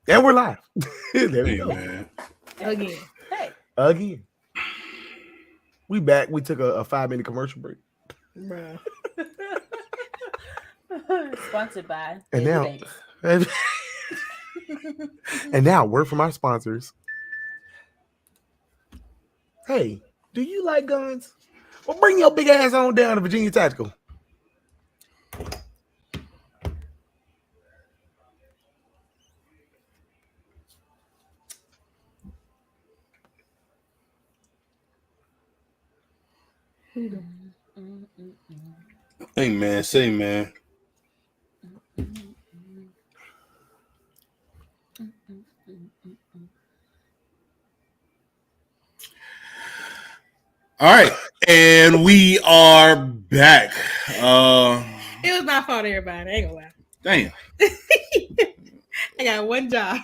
And we're live. There we Hey, go. man. Again. Hey. Again. We back. We took a 5-minute commercial break. Bruh. Sponsored by And Baby now, Davis. and now, word from our sponsors. Hey, do you like guns? Well, bring your big ass on down to Virginia Tactical. Hey, man. Say, man. All right. And we are back. It was my fault, everybody. I ain't gonna lie. Damn. I got one job.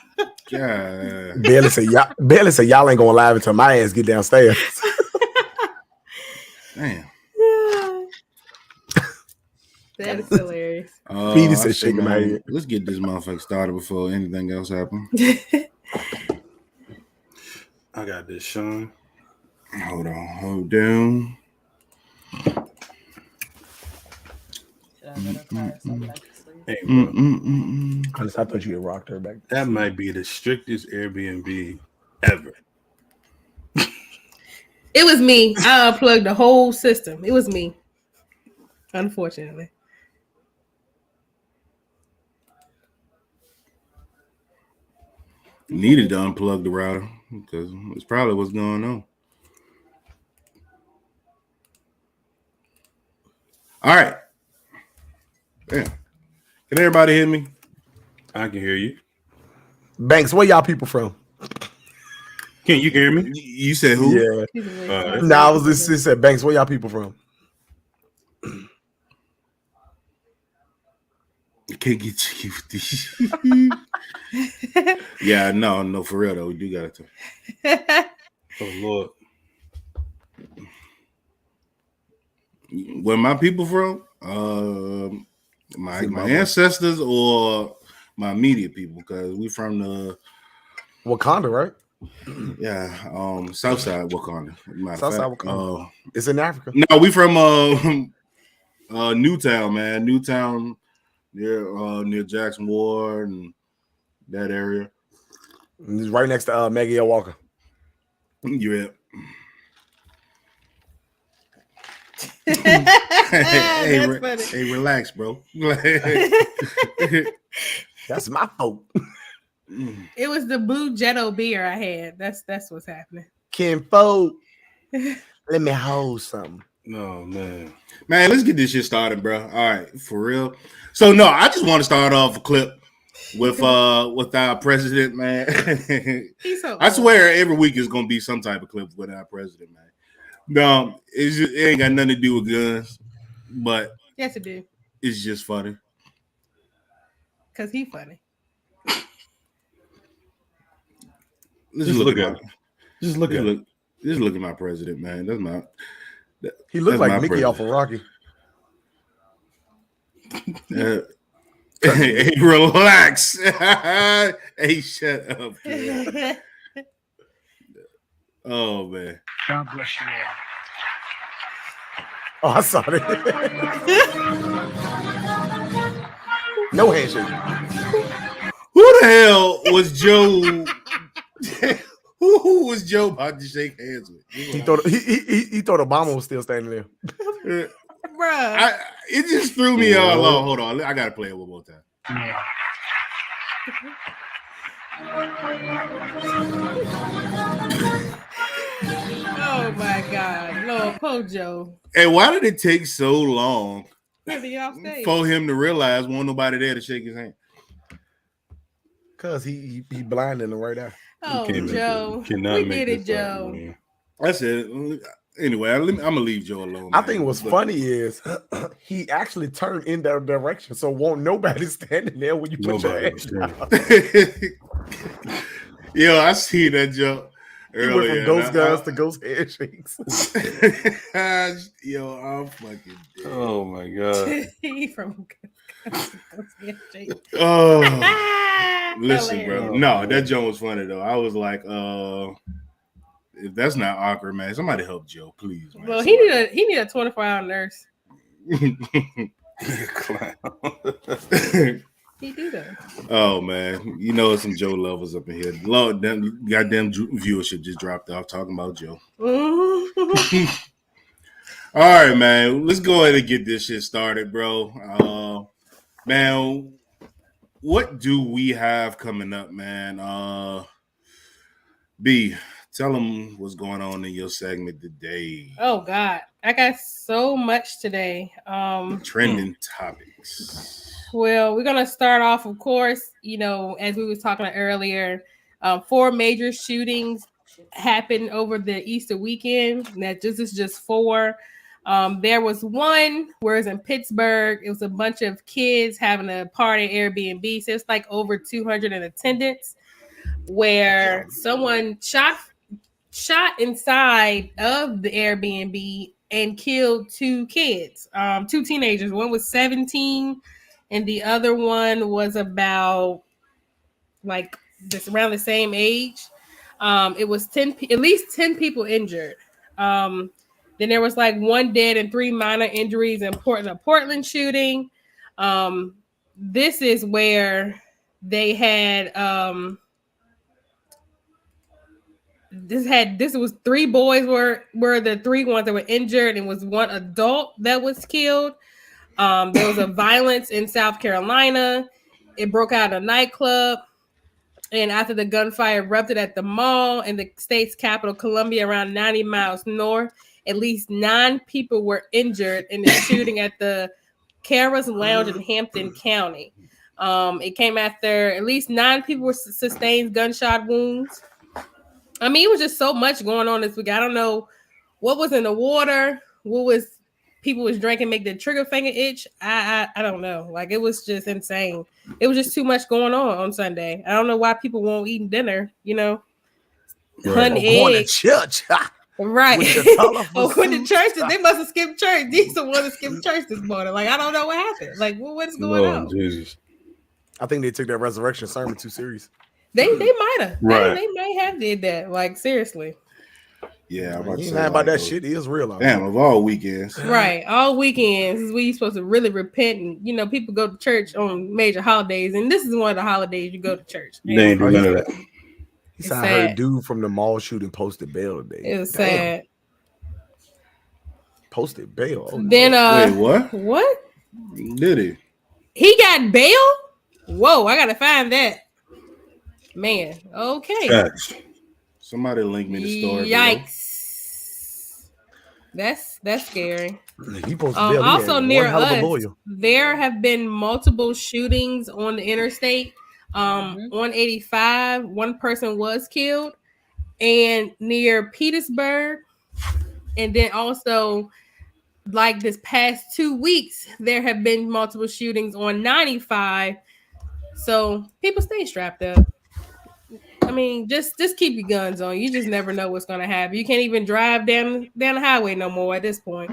God. Barely say y'all ain't going live until my ass get downstairs. Damn. That is hilarious. Petey said shaking my head. Let's get this motherfucker started before anything else happens. I got this, Sean. Hold on. Hold down. Should I go to class? I'm back to sleep. Hey, bro. Honestly, I thought you had rocked her back. That might be the strictest Airbnb ever. It was me. I unplugged the whole system. It was me. Unfortunately. Needed to unplug the router because it's probably what's going on. All right. Yeah. Can everybody hear me? I can hear you. Banks, where y'all people from? Can you hear me? You said who? Yeah. No, Nah, I was just said Banks, where y'all people from? I can't get you with this. Yeah, no, for real though. We do got to. Oh Lord. Where my people from? My ancestors or my immediate people, because we from the Wakanda, right? South side Wakanda. Southside Wakanda. It's in Africa. No, we from Newtown, man. Newtown near Jackson Ward and that area. It's right next to Maggie L. Walker. Yeah. Hey, relax, bro. That's my fault. It was the blue Jetto beer I had. That's what's happening. Ken Folk, let me hold something. No, man, let's get this shit started, bro. All right, for real. So no, I just want to start off a clip with our president, man. He's so I swear every week is gonna be some type of clip with our president, man. No, it ain't got nothing to do with guns, but yes, it do. It's just funny. Cause he funny. Just look at my president, man. That's my. He looked like Mickey president. Off of Rocky. Hey, relax. Hey, shut up. Kid. Oh man. God bless you all. Oh, I saw that. No handshake. Who the hell was Joe? Who was Joe about to shake hands with? He thought Obama was still standing there. Bruh. It just threw me all off. Hold on. I got to play it one more time. Oh my God. Lord Pojo. And why did it take so long for him to realize wasn't nobody there to shake his hand? Because he blind in the right eye. Oh, Joe. We did it, Joe. That's it. Anyway, I'm going to leave Joe alone. I think what's funny is he actually turned in that direction, so won't nobody standing there when you put your hand down. Yo, I see that joke earlier. He went from ghost guns to ghost handshakes. Yo, I'm fucking dead. Oh, my God. He from ghost handshakes. Oh, Listen, bro. Hilarious. No, that joke was funny though. I was like, if that's not awkward, man, somebody help Joe, please, man. Well, he need a 24-hour nurse. He do that. Oh man, you know some Joe lovers up in here. Lord, them goddamn viewership just dropped off talking about Joe. All right, man. Let's go ahead and get this shit started, bro. Man, what do we have coming up, man? B, tell them what's going on in your segment today. Oh God, I got so much today. Trending topics. Well, we're gonna start off, of course, as we was talking earlier, 4 major shootings happened over the Easter weekend. This is just 4. There was one where it's in Pittsburgh. It was a bunch of kids having a party at Airbnb. So it's like over 200 in attendance, where someone shot inside of the Airbnb and killed 2 kids, 2 teenagers. One was 17 and the other one was about like just around the same age. It was at least 10 people injured. Then there was like 1 dead and 3 minor injuries in the Portland shooting. This is where they had this was 3 boys were the 3 ones that were injured, and was 1 adult that was killed. There was a violence in South Carolina. It broke out in a nightclub. And after the gunfire erupted at the mall in the state's capital, Columbia, around 90 miles north, at least 9 people were injured in the shooting at the Kara's Lounge in Hampton County. It came after at least 9 people were sustained gunshot wounds. I mean, it was just so much going on this week. I don't know what was in the water, people was drinking, make the trigger finger itch. I don't know. Like, it was just insane. It was just too much going on Sunday. I don't know why people won't eat dinner, Right. Hunting Going to eggs. church. Right. With the colorful When the suits. churches, they must have skipped church. These are the ones that skipped church this morning. Like, I don't know what happened. Like, what is going on? Jesus. I think they took that resurrection sermon too serious. They might have. Right. They might have did that. Like, seriously. Yeah, I'm about to You say, ain't about like, that shit. It is real. Damn, of all weekends. Right. All weekends is where you're supposed to really repent. And, people go to church on major holidays. And this is one of the holidays you go to church. They ain't do none of that. He said I heard a dude from the mall shooting posted bail today. It was Damn. sad. Posted bail. Oh, Then, Wait, what? What? Did he? He got bail? Whoa, I got to find that. Man, okay. Facts. Somebody link me the story. Yikes. That's scary. He posted bail. He Also had near one hell of a us, lawyer. there have been multiple shootings on the interstate. On 85, 1 person was killed, and near Petersburg, and then also like this past 2 weeks, there have been multiple shootings on 95. So people stay strapped up. I mean, just keep your guns on. You just never know what's gonna happen. You can't even drive down the highway no more at this point.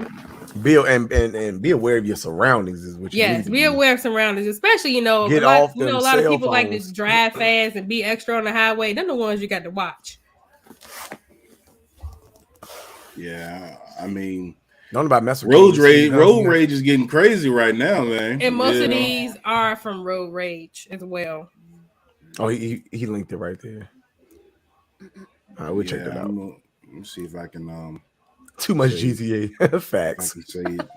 Be and be aware of your surroundings is what you need to Be aware of surroundings, especially Get a off lot them of cell people like phones. to drive fast and be extra on the highway. They're the ones you got to watch. Yeah, I mean, Don't about mess with road kids. rage is getting crazy right now, man. And most of these are from road rage as well. Oh, he linked it right there. All right, we'll check that out. Let me see if I can Too much say- GTA if I facts. can say it.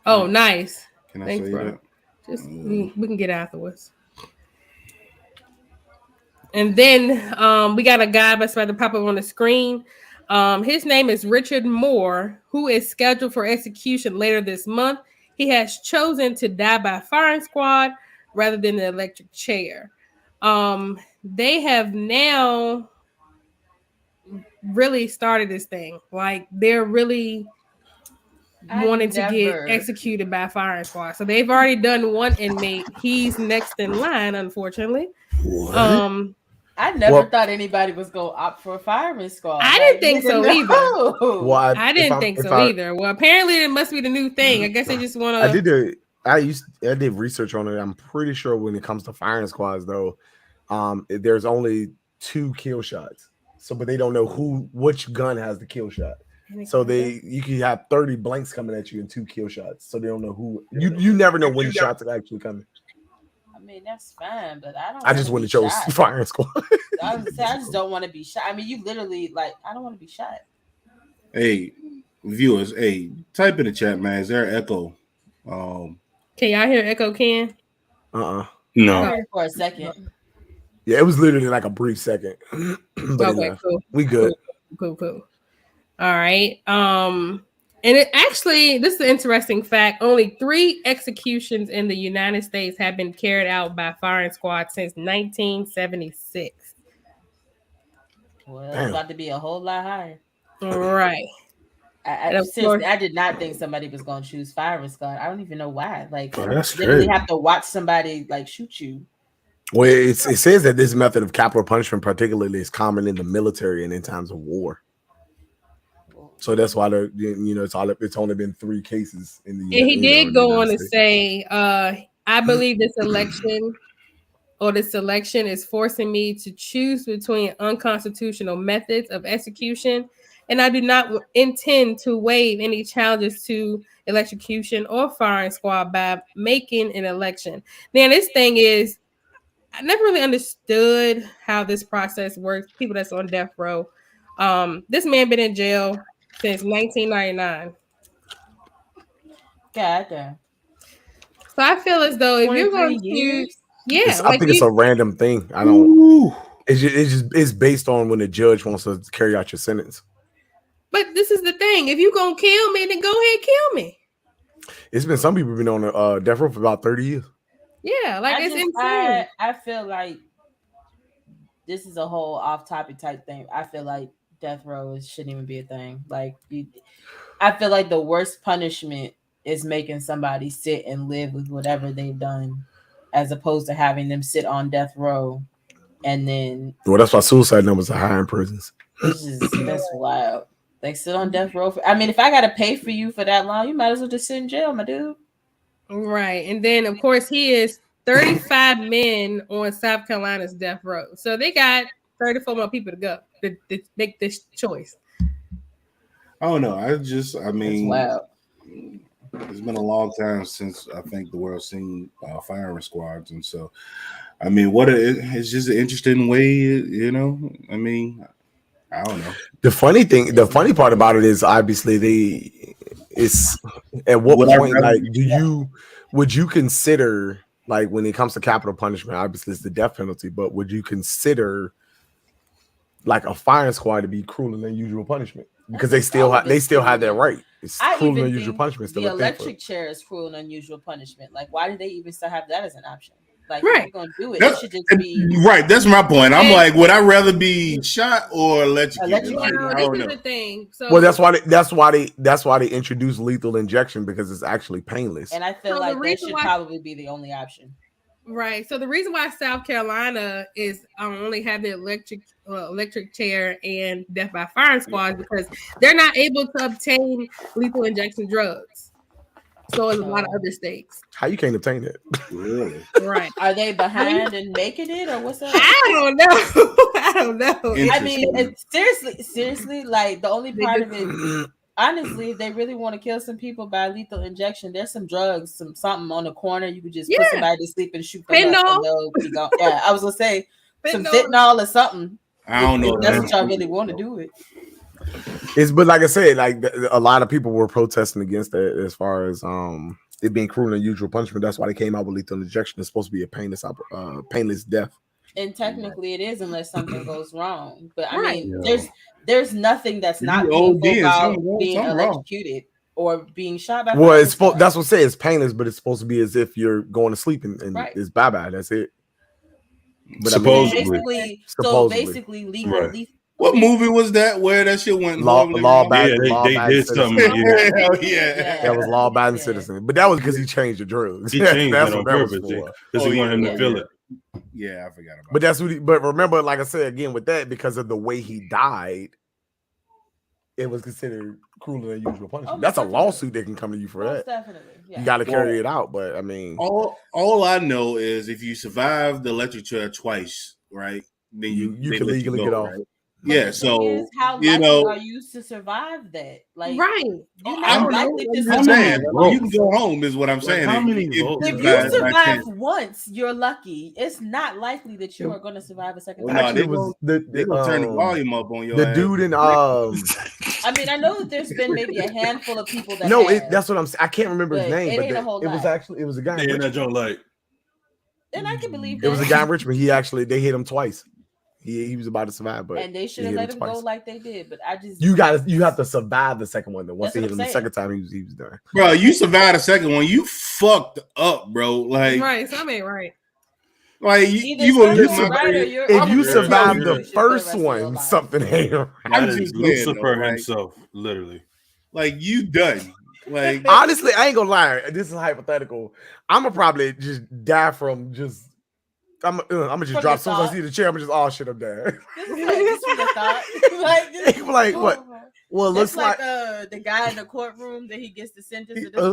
Oh, nice. Can I Thanks, say bro. that? Just we can get afterwards. And then we got a guy that's about to pop up on the screen. His name is Richard Moore, who is scheduled for execution later this month. He has chosen to die by firing squad rather than the electric chair. They have now really started this thing. Like, they're really wanting to get executed by firing squad. So they've already done 1 inmate. He's next in line, unfortunately. What? I never thought anybody was going to opt for a firing squad. I didn't think so either. Well, I didn't think so either. Well, apparently it must be the new thing. I guess they just want to. I did I did research on it. I'm pretty sure when it comes to firing squads, though, there's only 2 kill shots. So, but they don't know which gun has the kill shot. So you can have 30 blanks coming at you and 2 kill shots. So they don't know who. You never know when shots are actually coming. I mean, that's fine, but I don't. I just wouldn't have chose firing squad. I just don't want to be shot. I mean, you literally I don't want to be shot. Hey, viewers, type in the chat, man. Is there an echo? Can y'all hear Echo Ken? No. I heard it for a second. Yeah, it was literally like a brief second. But Okay, cool. We good. Cool. All right. And it actually, this is an interesting fact. Only 3 executions in the United States have been carried out by firing squad since 1976. Well, it's about to be a whole lot higher. Right. I did not think somebody was going to choose firing squad. I don't even know why. That's literally have to watch somebody shoot you. Well, it says that this method of capital punishment particularly is common in the military and in times of war. So that's why it's only been 3 cases in the. And he did go on to say, "I believe this election is forcing me to choose between unconstitutional methods of execution, and I do not intend to waive any challenges to electrocution or firing squad by making an election." Now, this thing is, I never really understood how this process works. People that's on death row. This man been in jail since 1999. God damn. So I feel as though if you're going to, I think it's a random thing. I don't. It's based on when the judge wants to carry out your sentence. But this is the thing: if you're gonna kill me, then go ahead, kill me. It's been some people been on death row for about 30 years. Yeah, it's insane. I feel like this is a whole off-topic type thing. I feel like death row shouldn't even be a thing. I feel like the worst punishment is making somebody sit and live with whatever they've done, as opposed to having them sit on death row and then. Well, that's why suicide numbers are high in prisons. That's wild. They sit on death row. If I gotta pay for you for that long, you might as well just sit in jail, my dude. Right, and then of course he is 35 men on South Carolina's death row, so they got 34 more people to go to make this choice. I don't know. Wow. It's been a long time since I think the world's seen firing squads, and so it's just an interesting way, I don't know. The funny part about it is obviously at what point would you consider, when it comes to capital punishment, obviously it's the death penalty, but would you consider a firing squad to be cruel and unusual punishment? Because they still have that right. It's cruel and unusual punishment. The electric chair is cruel and unusual punishment. Why do they even still have that as an option? Right. If you're gonna do it, it should just be right. That's my point. I'm would I rather be shot or electrocuted? This is the thing. So, well, that's why they introduced lethal injection, because it's actually painless. And I feel like that should probably be the only option. Right. So the reason why South Carolina is only have the electric chair and death by firing squads because they're not able to obtain lethal injection drugs. So it's a lot of other states. How you can't obtain it? Really? Right. Are they behind in making it, or what's up? I don't know. I don't know. I mean, seriously, the only part of it, honestly, if they really want to kill some people by lethal injection, there's some drugs, something on the corner. You could just put somebody to sleep and shoot them up. Yeah, I was gonna say some fentanyl or something. I don't know. That's what y'all really want to do it. But like I said, a lot of people were protesting against it as far as it being cruel and unusual punishment. That's why they came out with lethal injection. It's supposed to be a painless death. And technically, it is unless something goes wrong. But I mean, there's nothing that's not painful about being electrocuted or being shot by. Well, that's what I'm saying. It's painless, but it's supposed to be as if you're going to sleep and it's bye. That's it. But supposedly, basically, legally. What movie was that where that shit went? They did something. That was law-abiding citizen, but that was because he changed the drugs. He changed that on purpose because he wanted him to feel it. Yeah, I forgot about. But that's what. But remember, like I said again, with that, because of the way he died, it was considered cruel and unusual punishment. That's a lawsuit that can come to you for that. Definitely. Yeah. You got to carry it out. But I mean, all I know is if you survive the electric chair twice, right, then you can legally get off. Right? Yeah, so how likely are you to survive that? Like, you're not likely to survive. You can go home, is what I'm saying. How many votes? If you survive once, you're lucky. It's not likely that you are going to survive a second time. They're gonna turn the volume up on your the dude in I mean, I know that there's been maybe a handful of people that that's what I'm saying. I can't remember his name, but it was a guy. And that joke, like, and I can believe it was a guy in Richmond. They hit him twice. He was about to survive, but and they should have let him go like they did. But I just you have to survive the second one. Then once they hit him the second time, he was done. Bro, you survived the second one. You fucked up, bro. Like right, something ain't right. Like if you survive the first one, something ain't right. I'm just Lucifer himself, literally. Like you done. Like honestly, I ain't gonna lie. This is hypothetical. I'm gonna probably just die from just. I'm gonna just drop. As soon as I see the chair, I'm just shit. I'm dead. This is a thought. like what? Well, it looks like the guy in the courtroom that he gets the sentence. He's like, oh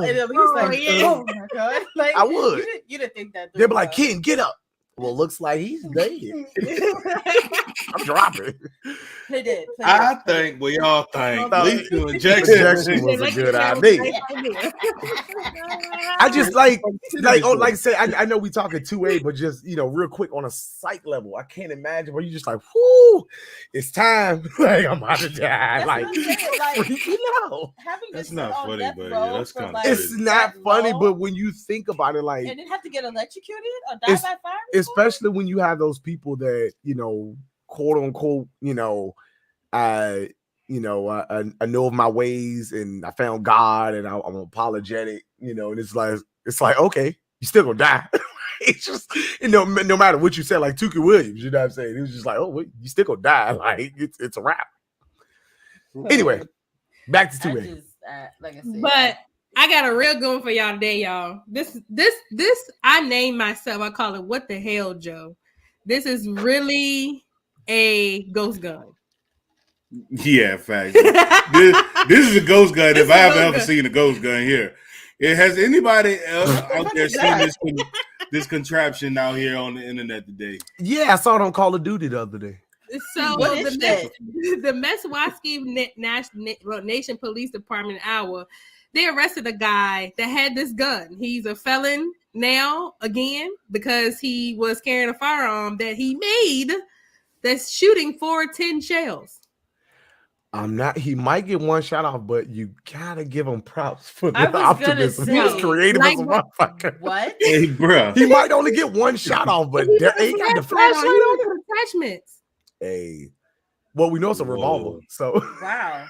my god! Like I would. You didn't think that? They'd be like, Ken, get up. Well, looks like he's dead. I'm dropping. I think we all think lethal injection was a good idea. I just like I say, I know we talking 2A, but just real quick on a psych level, I can't imagine where you just like, whoo, it's time. Like I'm about to die. That's not funny, but that's kind of. It's not funny, but when you think about it, like, and then have to get electrocuted or die by fire, especially when you have those people that quote unquote, I know of my ways and I found God and I'm apologetic, and it's like okay, you still gonna die. It's just no matter what you said, like Tukey Williams, you know what I'm saying? It was just like, oh, wait, you still gonna die. Like it's a wrap. Anyway, back to 2A. Like I said, but I got a real good one for y'all today, y'all. This I named myself. I call it "What the Hell, Joe." This is really a ghost gun. Yeah, fact. this is a ghost gun. If I have ever seen a ghost gun here, has anybody else out there seen this contraption out here on the internet today? Yeah, I saw it on Call of Duty the other day. So the Meswaukee Nation Police Department in Iowa, they arrested a guy that had this gun. He's a felon now again because he was carrying a firearm that he made that's shooting 10 shells. He might get one shot off, but you gotta give him props for the optimism. He was creative as a motherfucker. What? Hey, bro. He might only get one shot off, but there ain't got the flashlight on it. Attachments. Hey, well, we know it's a revolver, so wow.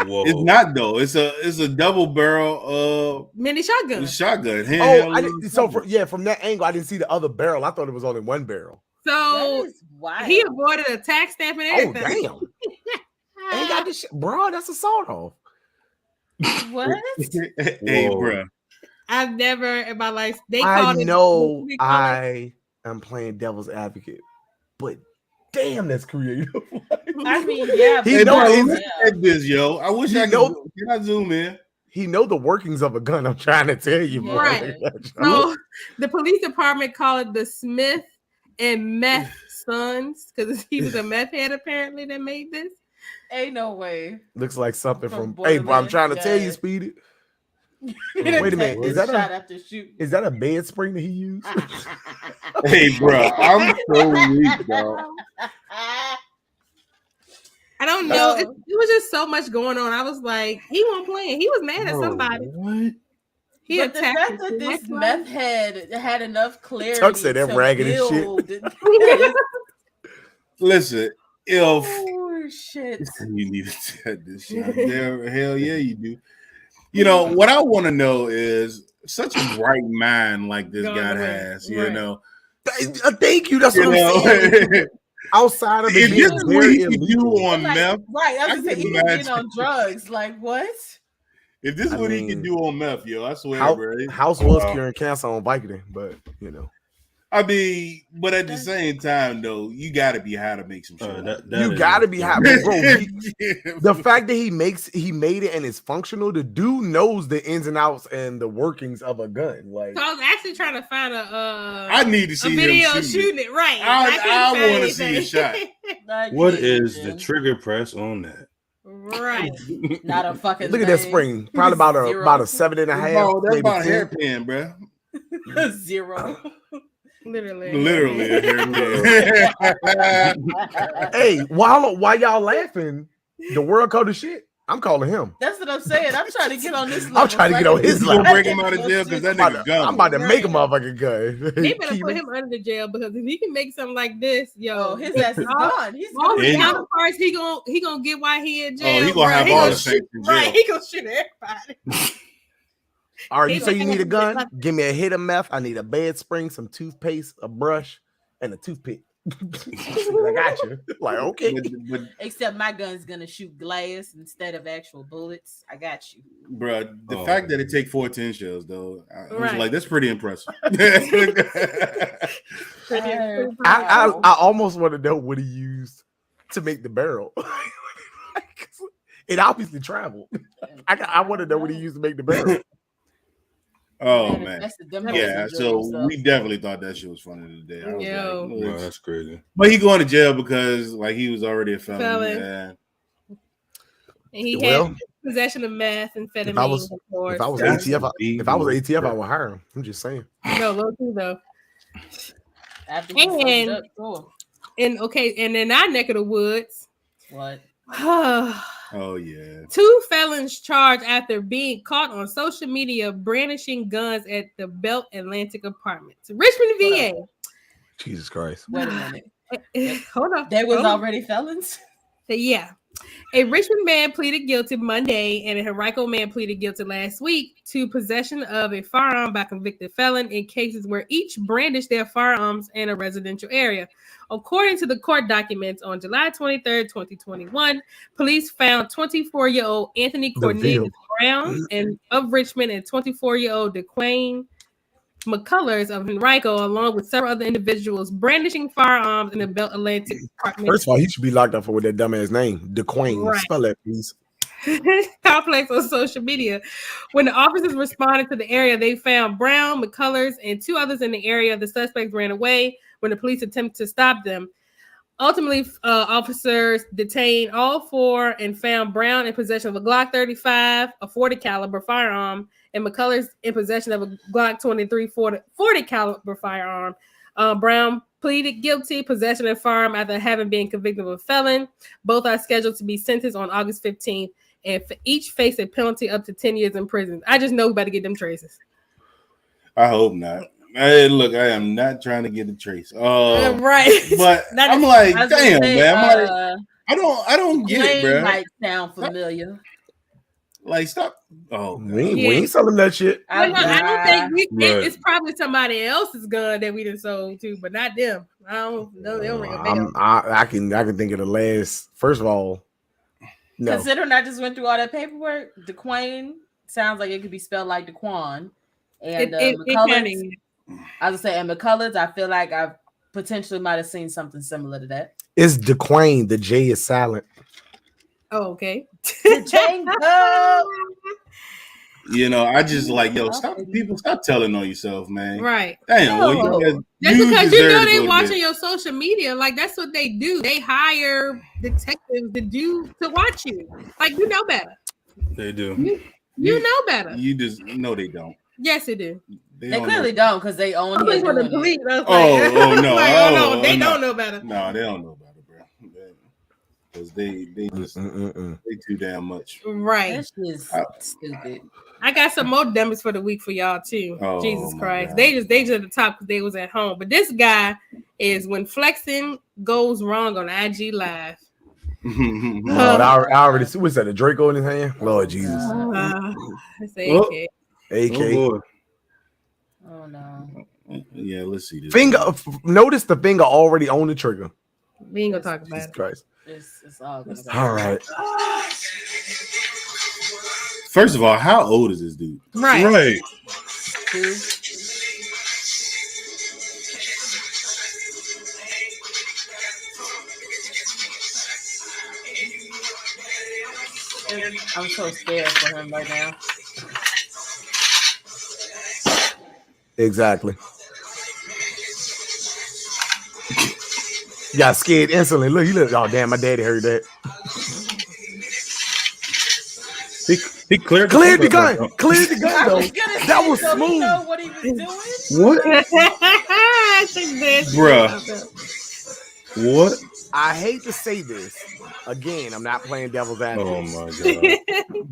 Whoa. It's not though. It's a double barrel mini shotgun. From that angle, I didn't see the other barrel. I thought it was only one barrel. So he avoided a tax stamp and everything. Oh damn! Ain't got this shit, bro. That's a sawed off. What? Hey, bro. I've never in my life. I am playing devil's advocate, but damn, that's creative. I mean, yeah. This, yo. I wish I could. Can I zoom in? He know the workings of a gun. I'm trying to tell you, bro. Right. So the police department called it the Smith and Meth Sons because he was a meth head apparently that made this. Ain't no way. Looks like something from. Hey, bro, I'm trying to tell you, Speedy. Wait a minute. Is that a bed spring that he used? Hey, bro, I'm so weak, dog. I don't know. It was just so much going on. I was like, he wasn't playing. He was mad at somebody. What? But the fact that this meth head had enough clarity Tuck said that ragged and shit. Listen, oh shit, you need to set this shit. Hell yeah, you do. You know what I want to know is such a bright mind like this guy has. You know, thank you. That's what I'm saying. Outside of if this is what he can do on meth, right? I was saying on drugs. Like what? If this is what he can do on meth, yo, I swear, bro. House was curing cancer on Vicodin, but I mean, but at the same time, though, you got to be high to make some shit. You got to be high, bro. The fact that he made it and it's functional. The dude knows the ins and outs and the workings of a gun. Like, so I was actually trying to find I need to see a video him shooting it. Right. I want to see a shot. What is the trigger press on that? Right. Not a fucking. Look at that spring. Probably about a 7.5. That's about a hairpin, bro. 0. Literally a hairpin. Hey, why y'all laughing? The world code of shit. I'm calling him. That's what I'm saying. I'm trying to get on this level. I'm trying to get on his level. level. Break him out of jail because that nigga gun. I'm about to make a motherfucking gun. They better put him under the jail because if he can make something like this, his ass is gone. He's all the counterparts he gonna get while he in jail. Oh, he gonna have all the things in jail. Right, he gonna shoot everybody. All right, you say you need a gun? Give me a hit of meth. I need a bed spring, some toothpaste, a brush, and a toothpick. I got you. Like, okay. Except my gun's gonna shoot glass instead of actual bullets. I got you, bro. The fact that it take 14 shells, though, I was like, that's pretty impressive. I almost want to know what he used to make the barrel. It obviously traveled. I want to know what he used to make the barrel. Oh man, yeah. So we definitely thought that shit was funny today. I was no, that's crazy. But he going to jail because like he was already a felon. Yeah. And he had possession of meth and amphetamine. If I was ATF, I would hire him. I'm just saying. No, low key though. And in our neck of the woods, what? Oh yeah. 2 felons charged after being caught on social media brandishing guns at the Belt Atlantic Apartments, Richmond, VA. Jesus Christ! Wait a minute. Hold on. They was already felons. Yeah. A Richmond man pleaded guilty Monday, and a Henrico man pleaded guilty last week to possession of a firearm by convicted felon in cases where each brandished their firearms in a residential area. According to the court documents, on July 23rd, 2021, police found 24-year-old Anthony Cornelius Brown of Richmond and 24-year-old DeQuane McCullers of Henrico, along with several other individuals brandishing firearms in the Belt Atlantic apartment. First of all, he should be locked up for with that dumbass name, DeQuane. Right. Spell that, please. Complex on social media. When the officers responded to the area, they found Brown, McCullers, and 2 others in the area. The suspects ran away when the police attempted to stop them. Ultimately, officers detained all 4 and found Brown in possession of a Glock 35, a 40 caliber firearm, and McCullers in possession of a Glock 23 40 caliber firearm. Brown pleaded guilty, possession of firearm after having been convicted of a felon. Both are scheduled to be sentenced on August 15th, and for each face a penalty up to 10 years in prison. I just know we better get them traces. I hope not. Hey, look, I am not trying to get a trace. Right. But I'm like, damn, man. I'm like, I don't get it, bro. Might sound familiar. Like, stop. Oh, we ain't selling that shit. I don't think it's probably somebody else's gun that we done sold to, but not them. I don't know. They don't ring a bell. I can think of the last. First of all, no. Considering I just went through all that paperwork, DeQuane sounds like it could be spelled like DeQuan, and McCullers. I was saying, and McCullers, I feel like I potentially might have seen something similar to that. It's DeQuane. The J is silent. Oh, okay. You know, I just like, stop telling on yourself, man. Right. Damn. No. That's because you know they watching your social media. Like, that's what they do. They hire detectives to watch you. Like, you know better. They do. You know better. You just know they don't. Yes, they do. They clearly don't because they own it. For the police. No. They don't know better. No, they don't know better, bro. Because they just they too damn much. Right. That's just stupid. I got some more dummies for the week for y'all too. Oh, Jesus Christ. God. They just at the top because they was at home. But this guy is when flexing goes wrong on IG Live. I already see. What's that? A Draco in his hand? Lord Jesus. It's AK. AK. Oh no. Yeah, let's see this. Finger. Notice the finger already on the trigger. We ain't gonna talk about it. Christ. It's all good. All right. First of all, how old is this dude? Right. I'm so scared for him right now. Exactly. Got scared instantly. Look, he looked. Oh damn, my daddy heard that. He cleared the gun. Cleared the gun though. That was so smooth. He know what he was doing. What? Bruh. What? I hate to say this. Again, I'm not playing devil's advocate. Oh my god.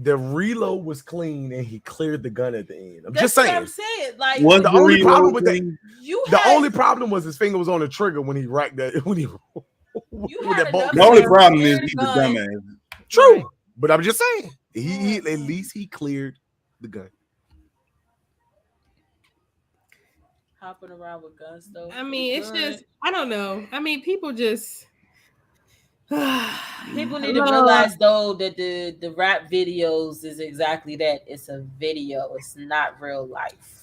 The reload was clean and he cleared the gun at the end. That's just saying. What I'm saying. Like the only problem with that, the only problem was his finger was on the trigger when he racked that. When he with that bolt. The only problem is he's a dumbass. True, right. But I'm just saying he at least he cleared the gun. Hopping around with guns though. I mean, it's just I don't know. I mean, people just people need to realize though that the rap videos is exactly that. It's a video. It's not real life.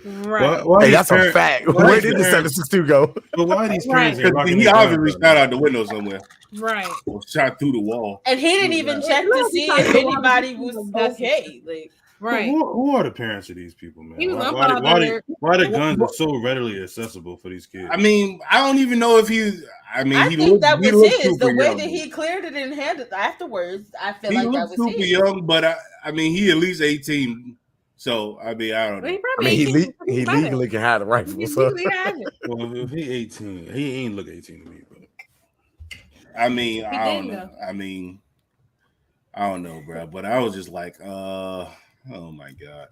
Right. Hey, that's a fact. Where did the 762 go? But why these parents? He obviously shot out the window somewhere. Right. Or shot through the wall. And he didn't even check to see if anybody was okay. Like. Right. Who are the parents of these people, man? Why the guns are so readily accessible for these kids? I mean, I don't even know if he. I mean, I he think looked, that was his. The way young. that he cleared it and handled it afterwards, I feel he like that looked was super his. young, but I mean, he at least 18. So I mean, I don't know. He legally can have a rifle. So. Well, if he 18, he ain't look 18 to me. But I mean, I don't know. I mean, I don't know, bro. But I was just like, oh my god.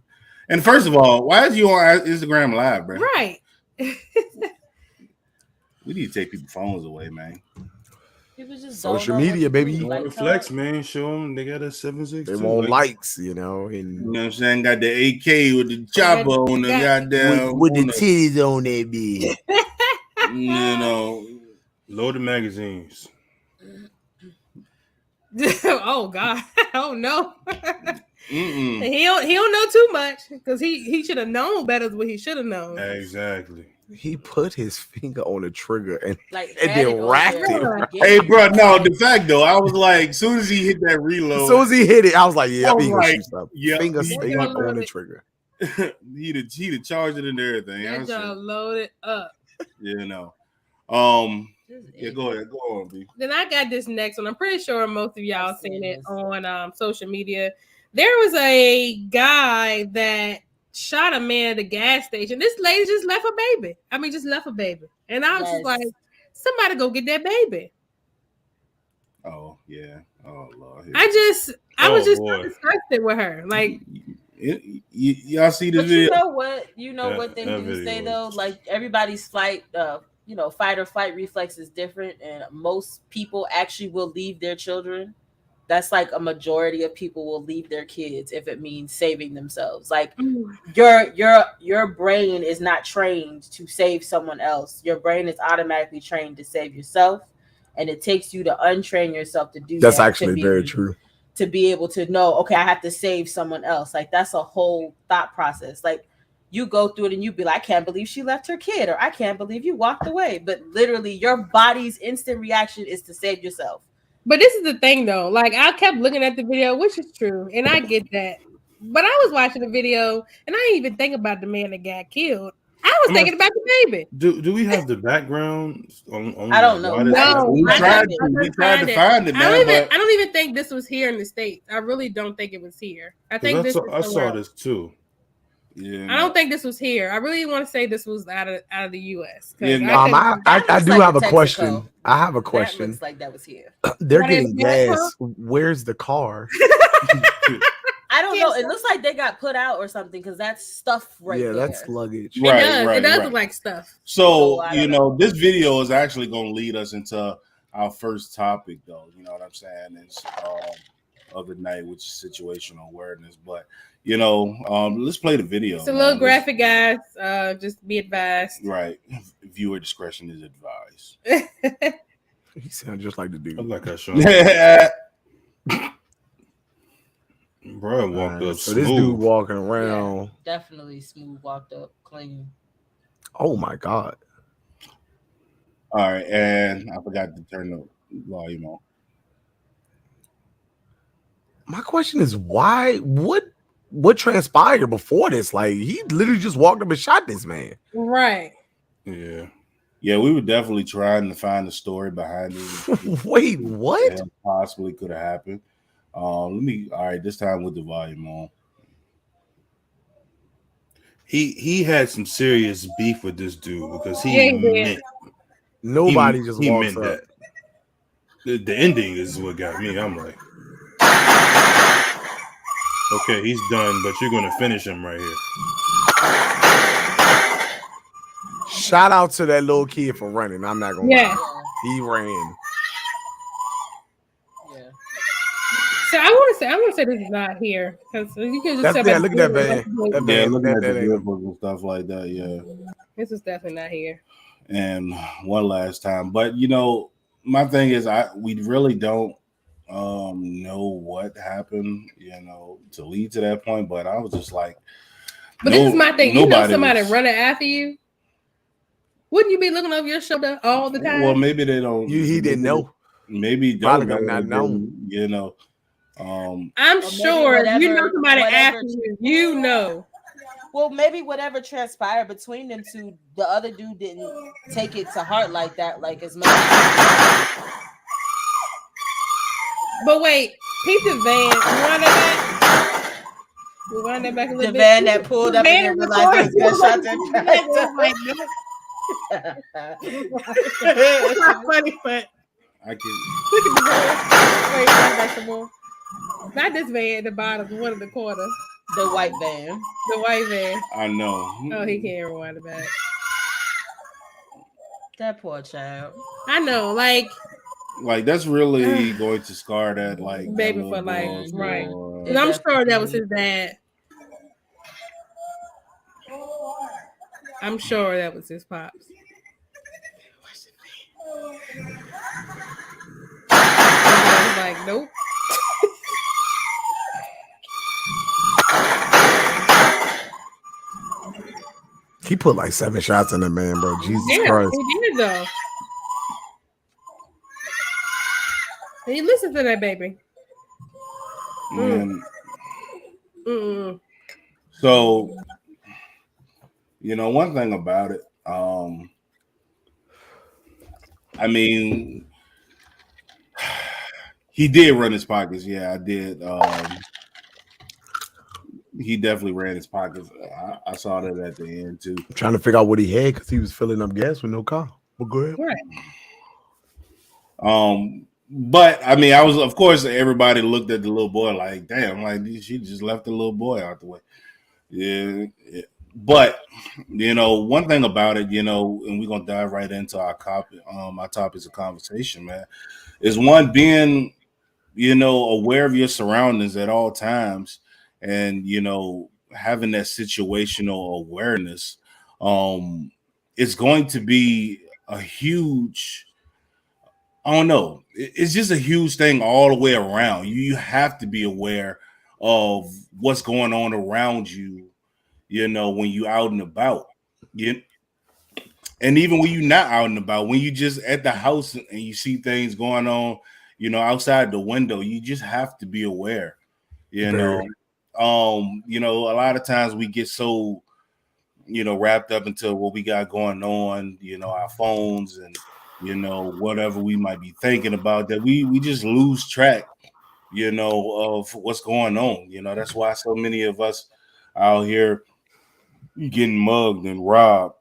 And first of all, why is you on Instagram Live, bro? Right. We need to take people's phones away, man. Just social media, baby. They want flex, man. Show them they got a 762. They want likes, you know. And you know what I'm saying? Got the AK with the chopper on the goddamn with the titties on it, be. You know, loaded magazines. Oh God! Oh no! He don't know too much because he should have known better than what he should have known. Exactly. He put his finger on the trigger and then racked it. Hey, bro, no, the fact though, I was like, as soon as he hit that reload, as soon as he hit it, I was like, yeah, he gonna shoot something. Yeah, finger stayed on the trigger. he'd have charged it and everything. That y'all loaded up. You know. Yeah, go ahead. Go on, B. Then I got this next one. I'm pretty sure most of y'all seen it on social media. There was a guy that shot a man at a gas station. This lady just left a baby. I mean, just left a baby. And I was just like, somebody go get that baby. Oh, yeah. Oh, Lord. I was just disgusted with her. Like, y'all see this video? You know what they do say, though? Like, everybody's fight or flight reflex is different. And most people actually will leave their children. That's like a majority of people will leave their kids if it means saving themselves. Like your brain is not trained to save someone else. Your brain is automatically trained to save yourself, and it takes you to untrain yourself to do that. That's actually very true. To be able to know, okay, I have to save someone else. Like that's a whole thought process. Like you go through it and you be like, I can't believe she left her kid, or I can't believe you walked away. But literally, your body's instant reaction is to save yourself. But this is the thing, though. Like, I kept looking at the video, which is true, and I get that. But I was watching the video, and I didn't even think about the man that got killed. I was thinking about the baby. Do we have the background? I don't know. No, we tried to find it, man. I don't even think this was here in the States. I really don't think it was here. I think I saw this too. Yeah, I don't think this was here. I really want to say this was out of the U.S. Yeah, I do have a question. I have a question. That looks like that was here. They're getting gas. Where's the car? I don't know. It looks like they got put out or something because that's stuff right there. Yeah, that's luggage. It does look like stuff. So, this video is actually going to lead us into our first topic, though. You know what I'm saying? It's of the night, which is situational awareness. But, let's play the video. It's a little graphic, guys. Just be advised. Right. Viewer discretion is advised. He sounds just like the dude. I'm like that, Sean. Bro, walked up. So this dude walking around. Yeah, definitely smooth, walked up, clean. Oh my God. All right, and I forgot to turn the volume on. my question is why? What transpired before this? Like he literally just walked up and shot this man. Right. Yeah. Yeah, we were definitely trying to find the story behind it. Wait, what? Possibly could have happened. All right, this time with the volume on. He had some serious beef with this dude because Nobody just he walks meant up. that. The ending is what got me. I'm like, okay, he's done, but you're gonna finish him right here. Shout out to that little kid for running. I'm not gonna lie. He ran. Yeah. So I want to say this is not here because you can just look at that van. Yeah, looking at the vehicles and stuff like that. Yeah, this is definitely not here. And one last time, but my thing is, we really don't know what happened, to lead to that point. But I was just like, but this is my thing. Somebody running after you. Wouldn't you be looking over your shoulder all the time? Well, maybe they don't. He didn't know. Maybe don't know. I'm sure somebody after you. Well, maybe whatever transpired between them two, the other dude didn't take it to heart like that, like as much. But wait, Peter's van. Rewind that back a little bit. The van that pulled up and realized it was gunshots in It's not funny, but I can look at the van. Wait, back some more. Not this van at the bottom, one of the corner. The white van. The white van. I know. Oh, he can't rewind it back. That poor child. I know, like that's really going to scar that baby for life, right? And I'm sure that was his dad. I'm sure that was his pops. Like, nope. He put like 7 shots in that man, bro. Jesus Christ. He did though. He listened to that baby. So, one thing about it, I mean, he did run his pockets. Yeah, I did. He definitely ran his pockets. I saw that at the end too. I'm trying to figure out what he had because he was filling up gas with no car. But go ahead. Right. But I mean, of course, everybody looked at the little boy like, damn, like she just left the little boy out the way. Yeah. But one thing about it, and we're gonna dive right into our topics of conversation, man, is one being, aware of your surroundings at all times, and having that situational awareness. It's going to be a huge. I don't know. It's just a huge thing all the way around. You have to be aware of what's going on around you, when you out and about. And even when you're not out and about, when you just at the house and you see things going on, outside the window, you just have to be aware. A lot of times we get so, wrapped up into what we got going on, our phones and whatever we might be thinking about, that we just lose track, of what's going on. That's why so many of us out here getting mugged and robbed,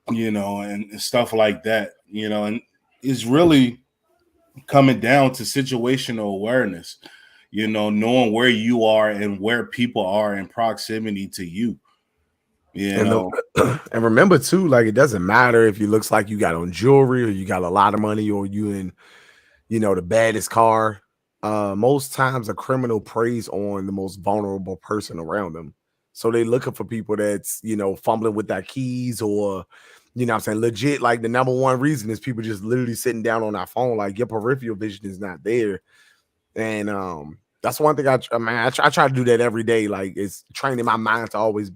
and stuff like that, and it's really coming down to situational awareness, knowing where you are and where people are in proximity to you. And remember too, like it doesn't matter if you looks like you got on jewelry or you got a lot of money or you in, the baddest car. Most times a criminal preys on the most vulnerable person around them. So they looking for people that's, fumbling with their keys or, I'm saying, legit. Like the number one reason is people just literally sitting down on their phone. Like your peripheral vision is not there. And that's one thing I try to do that every day. Like it's training my mind to always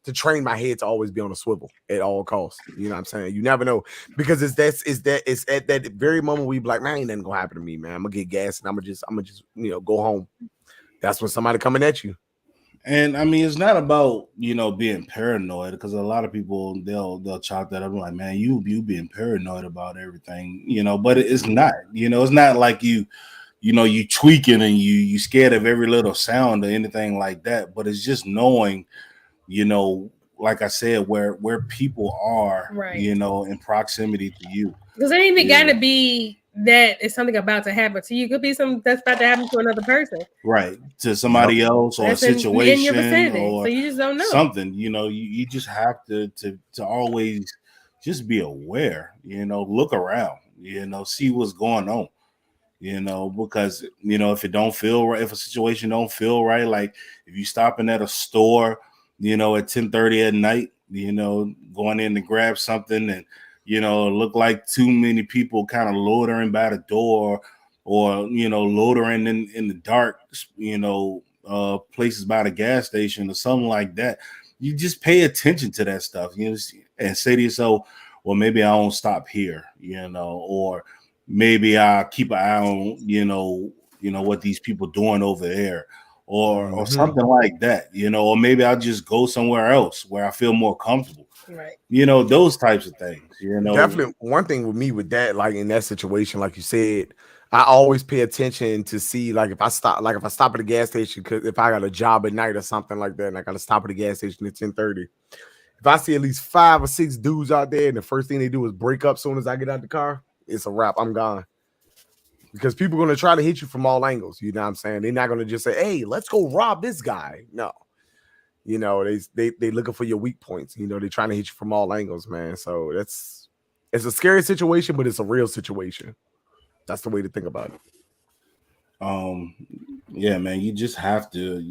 to train my head to always be on a swivel at all costs. You know what I'm saying? You never know, because it's at that very moment we be like, man, ain't nothing gonna happen to me, man. I'm gonna get gas and I'm gonna just go home. That's when somebody coming at you. And I mean, it's not about being paranoid, because a lot of people they'll chalk that up like, man, you being paranoid about everything, but it's not. It's not like you tweaking and you scared of every little sound or anything like that. But it's just knowing, like I said, where people are, right, in proximity to you. Because it ain't even gotta be that it's something about to happen to you. It could be something that's about to happen to another person, right? To somebody else, or that's a situation, in your vicinity, or so you just don't know something. You just have to always just be aware. Look around. See what's going on. Because if it don't feel right, if a situation don't feel right, like if you stopping at a store, at 10:30 at night, going in to grab something, and look like too many people kind of loitering by the door, or loitering in the dark, places by the gas station or something like that. You just pay attention to that stuff, and say to yourself, well, maybe I won't stop here, or maybe I keep an eye on, what these people doing over there, or something like that, or maybe I'll just go somewhere else where I feel more comfortable. Right. Those types of things. Definitely one thing with me with that, like in that situation, like you said, I always pay attention to see, like if I stop at a gas station, because if I got a job at night or something like that, and I got to stop at a gas station at 10:30. If I see at least 5 or 6 dudes out there, and the first thing they do is break up as soon as I get out the car, it's a wrap. I'm gone. Because people are going to try to hit you from all angles. You know what I'm saying? They're not going to just say, hey, let's go rob this guy. No. They looking for your weak points. They're trying to hit you from all angles, man. So it's a scary situation, but it's a real situation. That's the way to think about it. Yeah, man, you just have to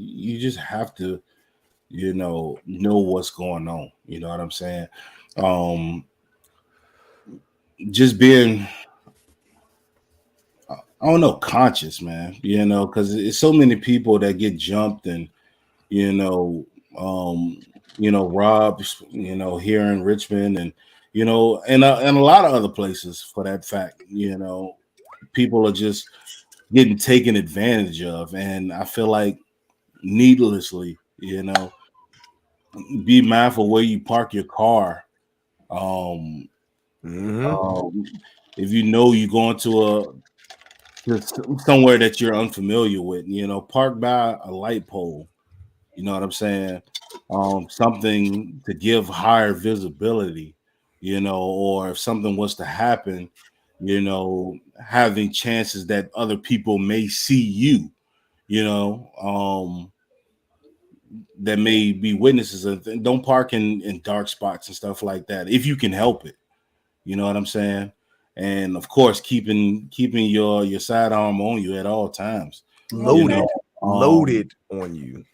know what's going on. You know what I'm saying? Just being, I don't know, conscious, man, because it's so many people that get jumped and, robbed, here in Richmond, and, and a lot of other places for that fact. People are just getting taken advantage of. And I feel like needlessly, be mindful where you park your car. If you're going to somewhere that you're unfamiliar with, park by a light pole. You know what I'm saying? Something to give higher visibility, or if something was to happen, having chances that other people may see you, that may be witnesses of. Don't park in dark spots and stuff like that if you can help it. You know what I'm saying? And of course, keeping your sidearm on you at all times, loaded on you.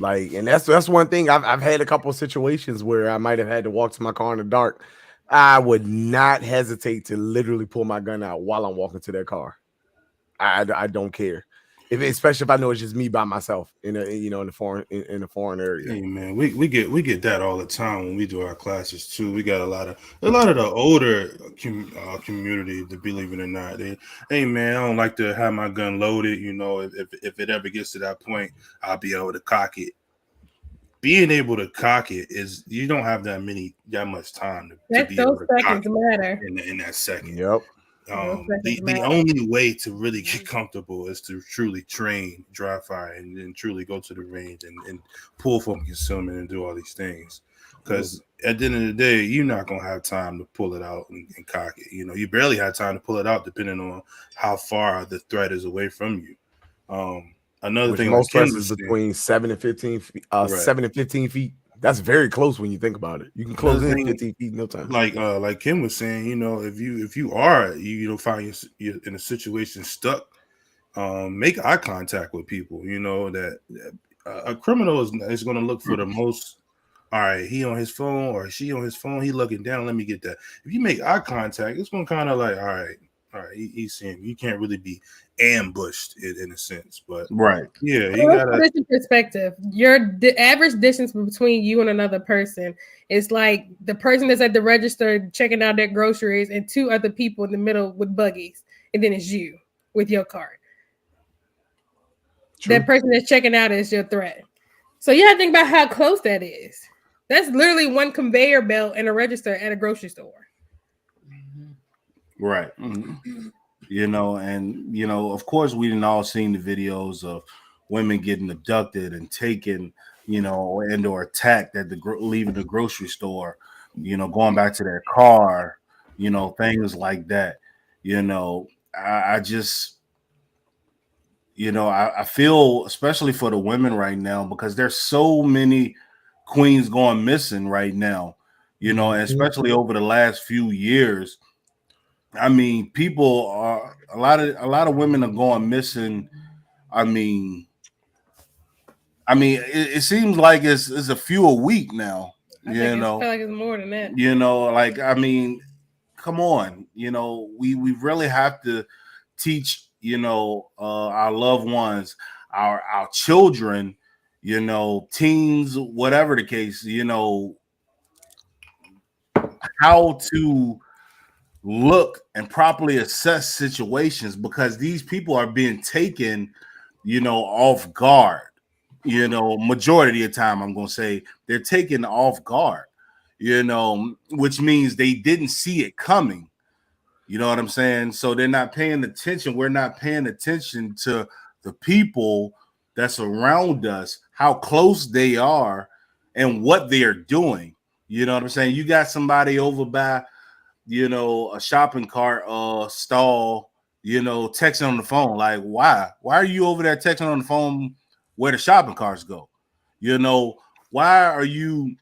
Like, and that's one thing. I've had a couple of situations where I might have had to walk to my car in the dark. I would not hesitate to literally pull my gun out while I'm walking to that car. I don't care. Especially if I know it's just me by myself in a foreign area. Hey man, we get that all the time when we do our classes too. We got a lot of the older community, to believe it or not. Hey man, I don't like to have my gun loaded. If it ever gets to that point, I'll be able to cock it. Being able to cock it is, you don't have that much time to be able to cock it in that second. Yep. The only way to really get comfortable is to truly train dry fire and then truly go to the range and pull from concealment and do all these things. Because at the end of the day, you're not going to have time to pull it out and cock it. You barely have time to pull it out depending on how far the threat is away from you. Another thing, most is between 7 and 15 feet. 7 and 15 feet. That's very close when you think about it. You can close in 15 feet in no time. Like Kim was saying, if you are find you in a situation stuck, make eye contact with people. That a criminal is going to look for the most. All right, he on his phone or she on his phone. He looking down. Let me get that. If you make eye contact, it's going to kind of like, all right, all right, he's seeing you can't really be ambushed in a sense, but Right. yeah, you Let's gotta. put this in perspective. The average distance between you and another person is like the person that's at the register checking out their groceries and two other people in the middle with buggies, and then it's you with your cart. True. That person that's checking out is your threat. So you have to think about how close that is. That's literally one conveyor belt and a register at a grocery store. Right. You know, and you know, of course, we didn't all seen the videos of women getting abducted and taken, you know, and or attacked at leaving the grocery store, you know, going back to their car, you know, things like that. You know, I just, you know, I feel especially for the women right now because there's so many queens going missing right now, you know, and especially over the last few years. I mean, people are a lot of women are going missing. I mean, it seems like it's a few a week now. I think I feel like it's more than that. You know, like I mean, come on, you know, we really have to teach, you know, our loved ones, our children, you know, teens, whatever the case, you know, how to look and properly assess situations because these people are being taken, you know, off guard. You know, majority of the time, I'm going to say they're taken off guard, you know, which means they didn't see it coming. You know what I'm saying? So they're not paying attention. We're not paying attention to the people that's around us, how close they are, and what they are doing. You know what I'm saying? You got somebody over by, you know, a shopping cart stall, you know, texting on the phone. Like, why? Why are you over there texting on the phone where the shopping carts go? You know, why are you,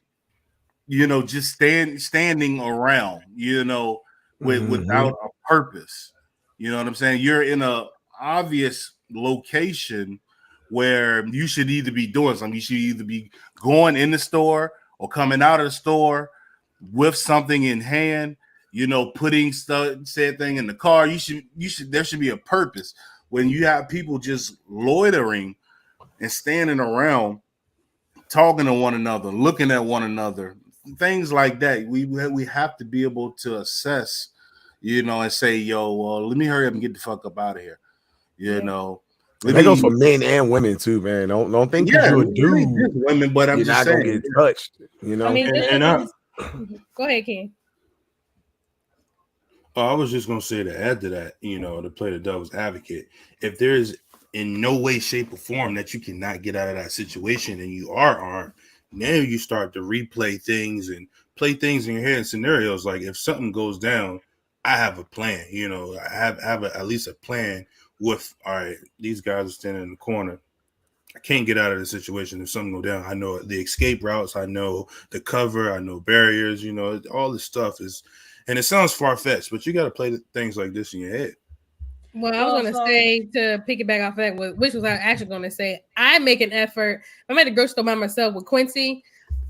you know, just standing around, you know, without a purpose? You know what I'm saying? You're in a obvious location where you should either be doing something. You should either be going in the store or coming out of the store with something in hand, you know, putting said thing in the car. There should be a purpose. When you have people just loitering and standing around, talking to one another, looking at one another, things like that, we have to be able to assess, you know, and say, yo, well, let me hurry up and get the fuck up out of here. You know, that goes for men and women too, man. Don't think yeah, you're a dude, women, but I'm you're just not saying, gonna get touched. You know, I mean, and go ahead, Ken. I was just gonna say to add to that, you know, to play the devil's advocate, if there's in no way, shape, or form that you cannot get out of that situation and you are armed, now you start to replay things and play things in your head, scenarios like if something goes down, I have a plan. You know, I have at least a plan with, all right, these guys are standing in the corner. I can't get out of the situation if something go down. I know the escape routes. I know the cover. I know barriers. You know, all this stuff is, and it sounds far fetched, but you got to play things like this in your head. Well, I was going to say, to piggyback off that, which was I actually going to say, I make an effort. I'm at the grocery store by myself with Quincy.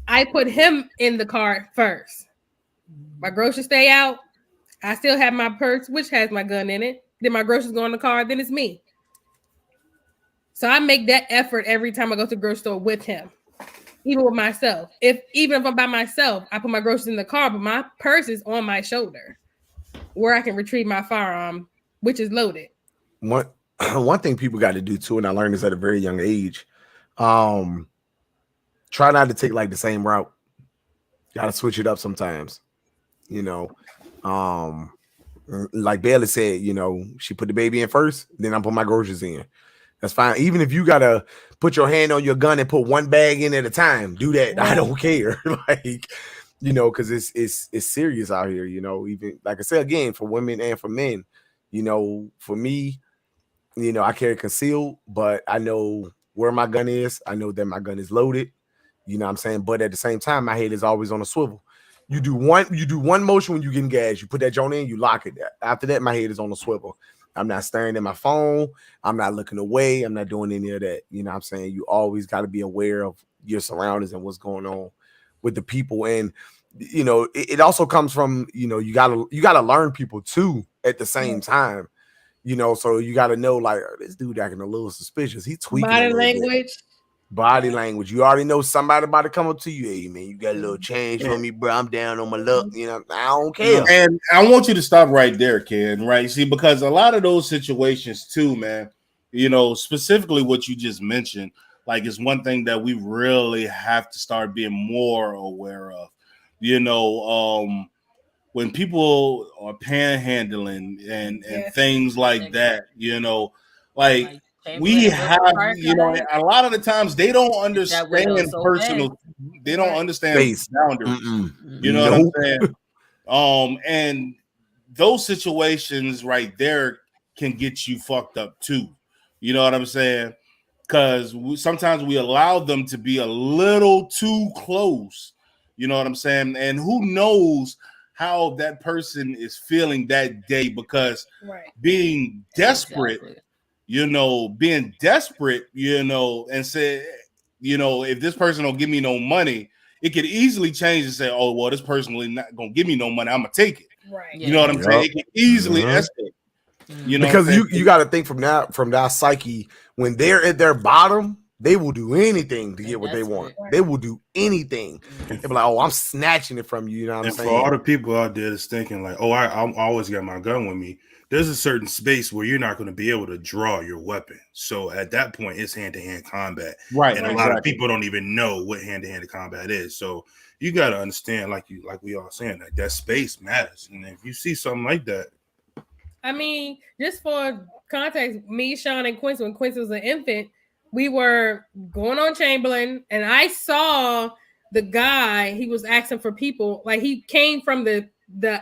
I put him in the car first. My groceries stay out. I still have my purse, which has my gun in it. Then my groceries go in the car. Then it's me. So I make that effort every time I go to the grocery store with him, even with myself. Even if I'm by myself, I put my groceries in the car, but my purse is on my shoulder where I can retrieve my firearm, which is loaded. One thing people got to do too, and I learned this at a very young age, try not to take like the same route. Got to switch it up sometimes. You know, like Bailey said, you know, she put the baby in first, then I put my groceries in. That's fine. Even if you gotta put your hand on your gun and put one bag in at a time, do that. I don't care. Like, you know, because it's serious out here. You know, even like I said again, for women and for men. You know, for me, you know, I carry concealed, but I know where my gun is. I know that my gun is loaded. You know what I'm saying? But at the same time, my head is always on a swivel. You do one motion when you getting gas. You put that joint in, you lock it. After that, my head is on a swivel. I'm not staring at my phone. I'm not looking away. I'm not doing any of that. You know what I'm saying? You always got to be aware of your surroundings and what's going on with the people. And, you know, it also comes from, you know, you gotta learn people too at the same time. You know, so you got to know, like, this dude acting a little suspicious. He tweaking Body a little language. bit. Body language. You already know somebody about to come up to you. Hey, man, you got a little change for me, bro. I'm down on my luck. You know, I don't care. And I want you to stop right there, Ken, right? See, because a lot of those situations too, man, you know, specifically what you just mentioned, like, is one thing that we really have to start being more aware of. You know, when people are panhandling and things like that, you know, like we have, you know, a lot of the times they don't understand personal, they don't understand Space. boundaries. You know what I'm saying? And those situations right there can get you fucked up too. You know what I'm saying? Because sometimes we allow them to be a little too close. You know what I'm saying? And who knows how that person is feeling that day, because being desperate, you know, you know, and say, you know, if this person don't give me no money, it could easily change and say, oh, well, this person is not gonna give me no money, I'm gonna take it. Right. You know what I'm saying? It can easily escalate. You know, because you got to think from that psyche, when they're at their bottom, they will do anything to get what they want. They will do anything. They'll be like, oh, I'm snatching it from you. You know what I'm saying? And for all the people out there that's thinking like, oh, I always got my gun with me, there's a certain space where you're not going to be able to draw your weapon. So at that point, it's hand-to-hand combat. Right. And a lot of people don't even know what hand-to-hand combat is. So you got to understand, like we all saying, that space matters. And if you see something like that, I mean, just for context, me, Sean, and Quincy, when Quincy was an infant, we were going on Chamberlain, and I saw the guy. He was asking for people. Like, he came from the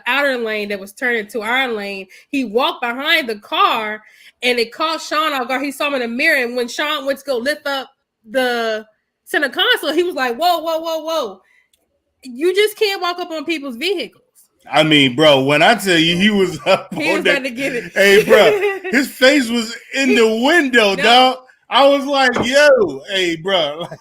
outer lane that was turned into our lane. He walked behind the car, and it caught Sean off guard. He saw him in the mirror, and when Sean went to go lift up the center console, he was like, whoa, whoa, whoa, whoa. You just can't walk up on people's vehicles. I mean, bro, when I tell you he was up he was about to get it. Hey, bro, his face was in the window, dog. I was like, yo, hey, bro. Like,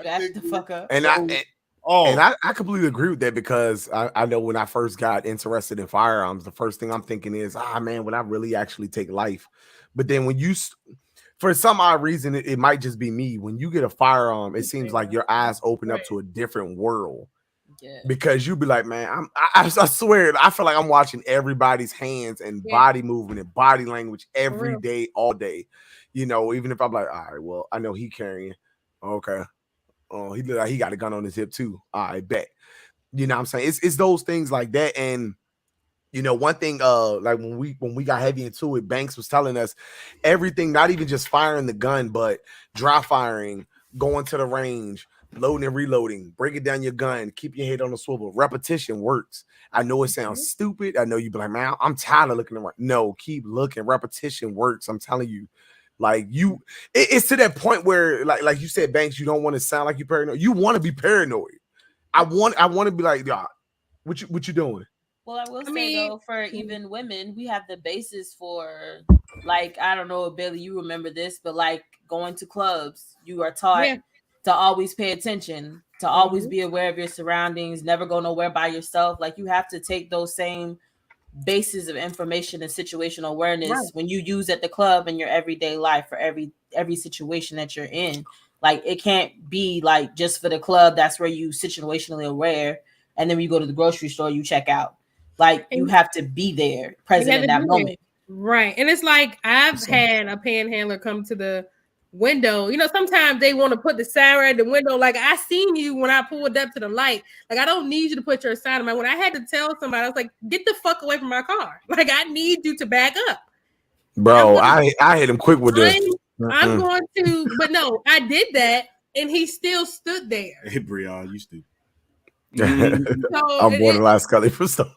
back the fuck up. And I completely agree with that, because I know when I first got interested in firearms, the first thing I'm thinking is, man, would I really actually take life? But then when you, for some odd reason, it might just be me. When you get a firearm, it seems like your eyes open up to a different world. Yeah. Because you be like, man, I swear, I feel like I'm watching everybody's hands and body movement and body language every day, all day. You know, even if I'm like, all right, well, I know he carrying. Okay. Oh, he look like he got a gun on his hip too. I bet. You know what I'm saying? It's those things like that. And you know, one thing, like when we got heavy into it, Banks was telling us everything, not even just firing the gun, but dry firing, going to the range, loading and reloading, breaking down your gun, keep your head on the swivel. Repetition works. I know it sounds stupid. I know you be like, man, I'm tired of looking around. No, keep looking. Repetition works. I'm telling you. Like it's to that point where, like you said, Banks, you don't want to sound like you're paranoid. You want to be paranoid. I want to be like, yeah, what you doing? Well, I will say though, for even women, we have the basis for, like, I don't know, Billy, you remember this, but like going to clubs, you are taught to always pay attention, to always be aware of your surroundings, never go nowhere by yourself. Like, you have to take those same bases of information and situational awareness when you use at the club in your everyday life for every situation that you're in. Like, it can't be like just for the club, that's where you situationally aware, and then when you go to the grocery store, you check out. Like, you have to be there, present in that moment. Right. And it's like, I've had a panhandler come to the window. You know, sometimes they want to put the siren at the window. Like, I seen you when I pulled up to the light. Like, I don't need you to put your sign on my. When I had to tell somebody, I was like, get the fuck away from my car. Like, I need you to back up. Bro, I hit him quick with this. I'm going to, but no, I did that, and he still stood there. Hey, Breon, you stupid. So, I'm borderline Scully for stuff.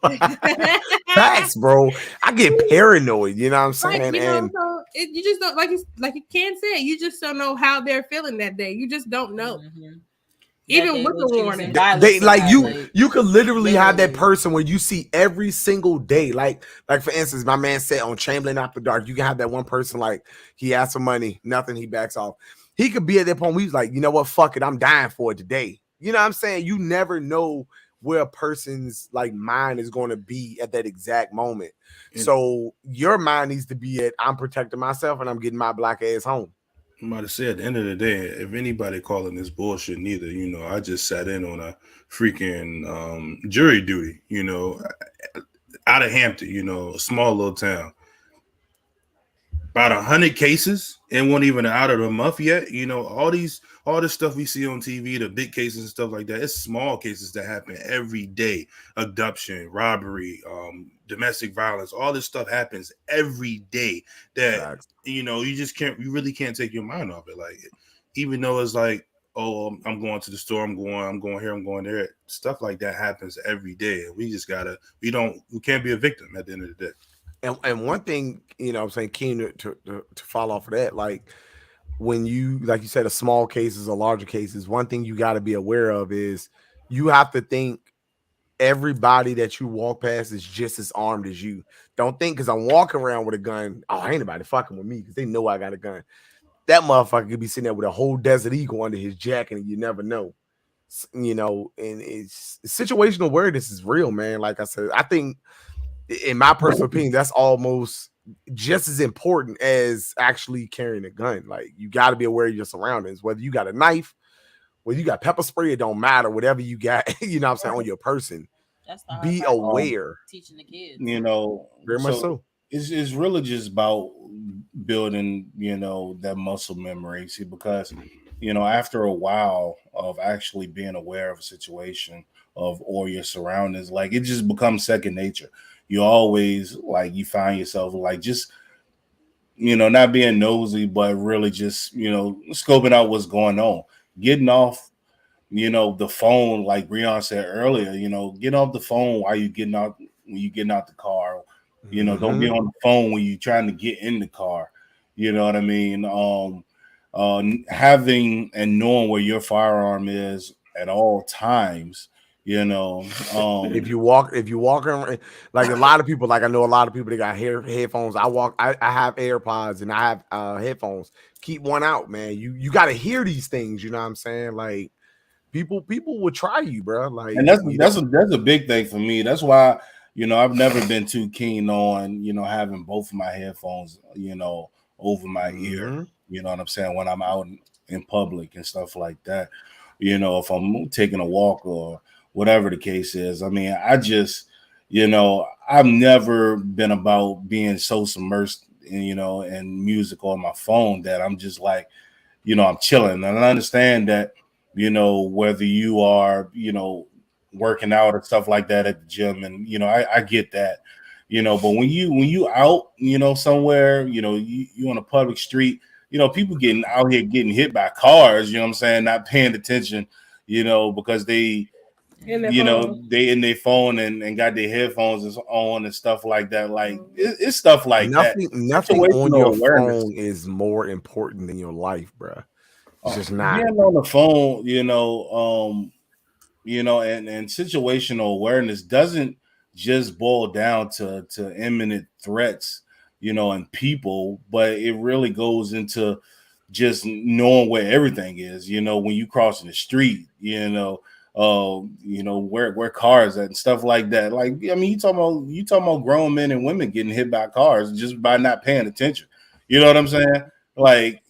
Facts, bro. I get paranoid. You know what I'm saying? Right, you just don't, like you can't say it. You just don't know how they're feeling that day. You just don't know. Mm-hmm. Even with the warning, they like you could literally have that person where you see every single day. Like for instance, my man said on Chamberlain After Dark, you can have that one person, like, he asked for money, nothing, he backs off. He could be at that point where he's like, you know what, fuck it, I'm dying for it today. You know what I'm saying? You never know where a person's like mind is going to be at that exact moment. So your mind needs to be at, I'm protecting myself and I'm getting my black ass home. I'm about to say, at the end of the day, if anybody calling this bullshit, neither, I just sat in on a freaking jury duty, out of Hampton, a small little town. About 100 cases and wasn't even out of the month yet. All this stuff we see on TV, the big cases and stuff like that, it's small cases that happen every day. Abduction, robbery, domestic violence, all this stuff happens every day that, you really can't take your mind off it. Like, even though it's like, oh, I'm going to the store, I'm going here, I'm going there. Stuff like that happens every day. And we can't be a victim at the end of the day. And one thing, I'm saying, keen to follow off of that, like when you, like you said, a small cases or larger cases, one thing you got to be aware of is you have to think everybody that you walk past is just as armed as you. Don't think because I'm walking around with a gun, oh, ain't nobody fucking with me because they know I got a gun. That motherfucker could be sitting there with a whole Desert Eagle under his jacket and you never know. And it's situational awareness is real, man. Like I said, I think, in my personal opinion, that's almost just as important as actually carrying a gun. Like, you got to be aware of your surroundings, whether you got a knife, whether you got pepper spray, it don't matter. Whatever you got, on your person, that's the be aware. Teaching the kids, very much so. It's really just about building, that muscle memory. See, because after a while of actually being aware of a situation or your surroundings, like, it just becomes second nature. You always, like, you find yourself like just, not being nosy, but really just, scoping out what's going on, getting off, the phone, like Breon said earlier, get off the phone while you're getting out, when you're getting out the car, don't be on the phone when you're trying to get in the car. You know what I mean? Having and knowing where your firearm is at all times. If you walk around, like a lot of people, like I know a lot of people that got headphones. I have AirPods and I have headphones. Keep one out, man. You got to hear these things. You know what I'm saying? Like, people will try you, bro. Like, and that's a big thing for me. That's why I've never been too keen on having both of my headphones over my ear. You know what I'm saying? When I'm out in public and stuff like that. If I'm taking a walk or whatever the case is. I mean, I just, I've never been about being so submersed in music on my phone that I'm just like, I'm chilling. And I understand that, whether you are, working out or stuff like that at the gym, and I get that, but when you out, somewhere, you on a public street, people getting out here getting hit by cars, what I'm saying, not paying attention, because they they in their phone and got their headphones on and stuff like that. Like, it's stuff like nothing on your phone is more important than your life, bro. It's just not. Being on the phone, and situational awareness doesn't just boil down to imminent threats, and people, but it really goes into just knowing where everything is, when you crossing the street, where cars at and stuff like that. Like, I mean, you talking about grown men and women getting hit by cars just by not paying attention. You know what I'm saying? Like,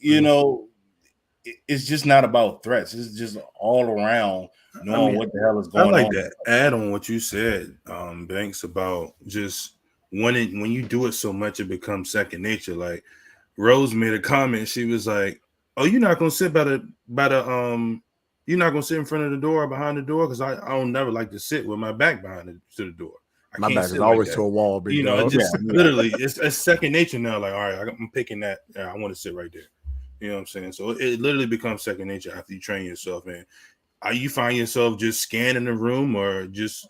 it's just not about threats. It's just all around knowing what the hell is going on. I like that. Add on what you said, Banks, about just when you do it so much, it becomes second nature. Like, Rose made a comment. She was like, "Oh, you're not gonna sit you're not gonna sit in front of the door or behind the door, because I don't never like to sit with my back behind to the door. My back is always to a wall, but literally, it's second nature now. Like, all right, I'm picking that. I want to sit right there. You know what I'm saying? So it literally becomes second nature after you train yourself. And you find yourself just scanning the room or just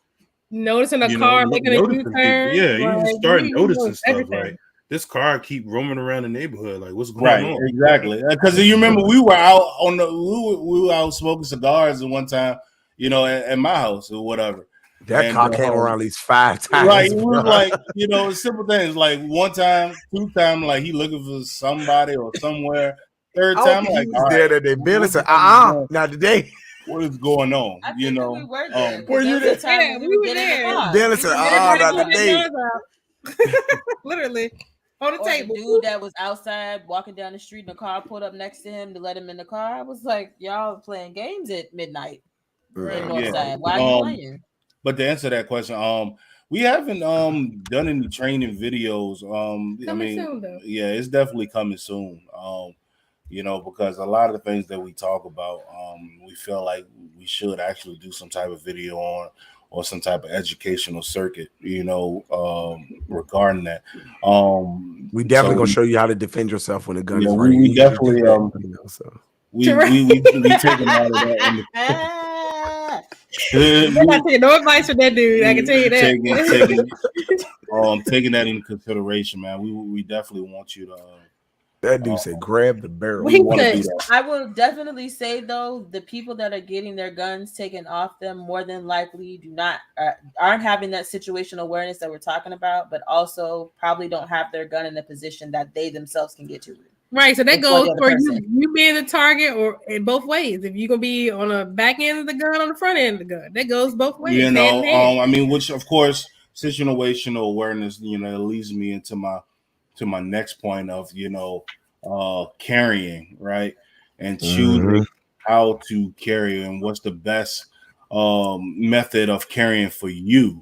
noticing a car making a U-turn. Yeah, you just start noticing stuff. Like, this car keep roaming around the neighborhood. Like, what's going on? Exactly. Because you remember we were out we were out smoking cigars at one time, at my house or whatever. That car came around at least 5 times. Right. It was like, simple things. Like, one time, 2 times, like, he looking for somebody or somewhere. 3rd time, like, he was there that they barely said, not today. what is going on? I you think know, we were there. Were you there was a there? time Yeah, when we would were get in there. the car. Then it's We like, would get oh, in the not car. today. Literally on the Or the table. dude that was outside walking down the street and the car pulled up next to him to let him in the car. I was like, y'all playing games at midnight in Northside. Why are you playing? But to answer that question, we haven't done any training videos. Coming soon, though. Yeah, it's definitely coming soon. You know, because a lot of the things that we talk about, we feel like we should actually do some type of video on or some type of educational circuit, you know, regarding that. We definitely gonna show you how to defend yourself when a gun is yeah, right. we definitely we taking all of that into We're not taking no advice from that dude. I can tell you that. Taking that into consideration, man. We definitely want you to. That dude said, "Grab the barrel." I will definitely say though, the people that are getting their guns taken off them more than likely aren't having that situational awareness that we're talking about, but also probably don't have their gun in a position that they themselves can get to it. Right, so that goes for you being the target, or in both ways. If you're gonna be on the back end of the gun, on the front end of the gun, that goes both ways. You know, I mean, which of course, situational awareness, you know, it leads me into my next point of, you know, carrying, right, and choosing how to carry and what's the best method of carrying for you.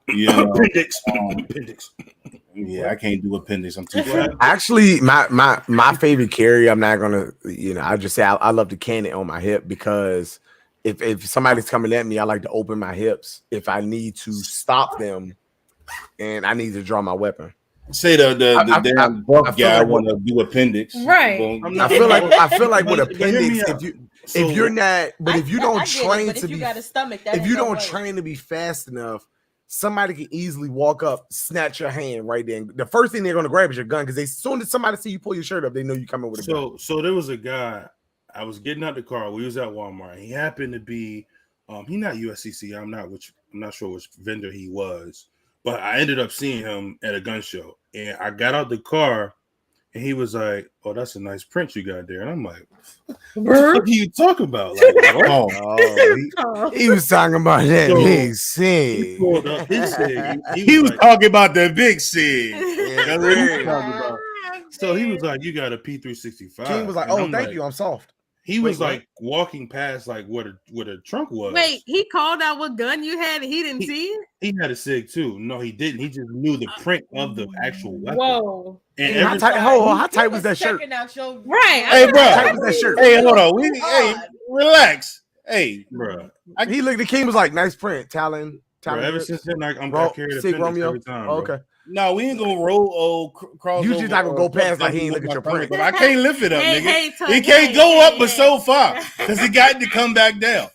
You know, appendix. Yeah, I can't do appendix. I'm too fat. Actually, my favorite carry, I'm not gonna, you know, I just say I love to can it on my hip, because if somebody's coming at me, I like to open my hips if I need to stop them and I need to draw my weapon. Say the damn buff guy want to do appendix, right? I feel like with appendix, if you're not, but if you don't train to be, if you don't train to be fast enough, somebody can easily walk up, snatch your hand right there. The first thing they're going to grab is your gun, because as soon as somebody see you pull your shirt up, they know you coming with a gun. So there was a guy. I was getting out the car. We was at Walmart. He happened to be, he not USCC. I'm not sure which vendor he was, but I ended up seeing him at a gun show. And I got out the car, and he was like, "Oh, that's a nice print you got there." And I'm like, "What are you talking about?" Like, he was talking about that big sig. He pulled up his sig. He was talking about that big sig. That's what he was talking about. So he was like, "You got a P365." King was like, "Oh, thank you, I'm soft." He was like walking past like where the trunk was. Wait, he called out what gun you had and he didn't see it? He had a SIG too. No, he didn't. He just knew the print of the actual weapon. Whoa. And how tight was that shirt? Right. Hey, bro. How tight was that shirt? Hey, hold on. Hey, relax. Hey, bro. He looked at King, was like, "Nice print, Talon." Bro, ever since then, like, I'm got carried appendix Romeo every time. Okay. No, we ain't gonna roll cross. You just not gonna go past like he ain't look at your print. But I can't lift it up, nigga. Tug, He can't go up but so far, because he got to come back down.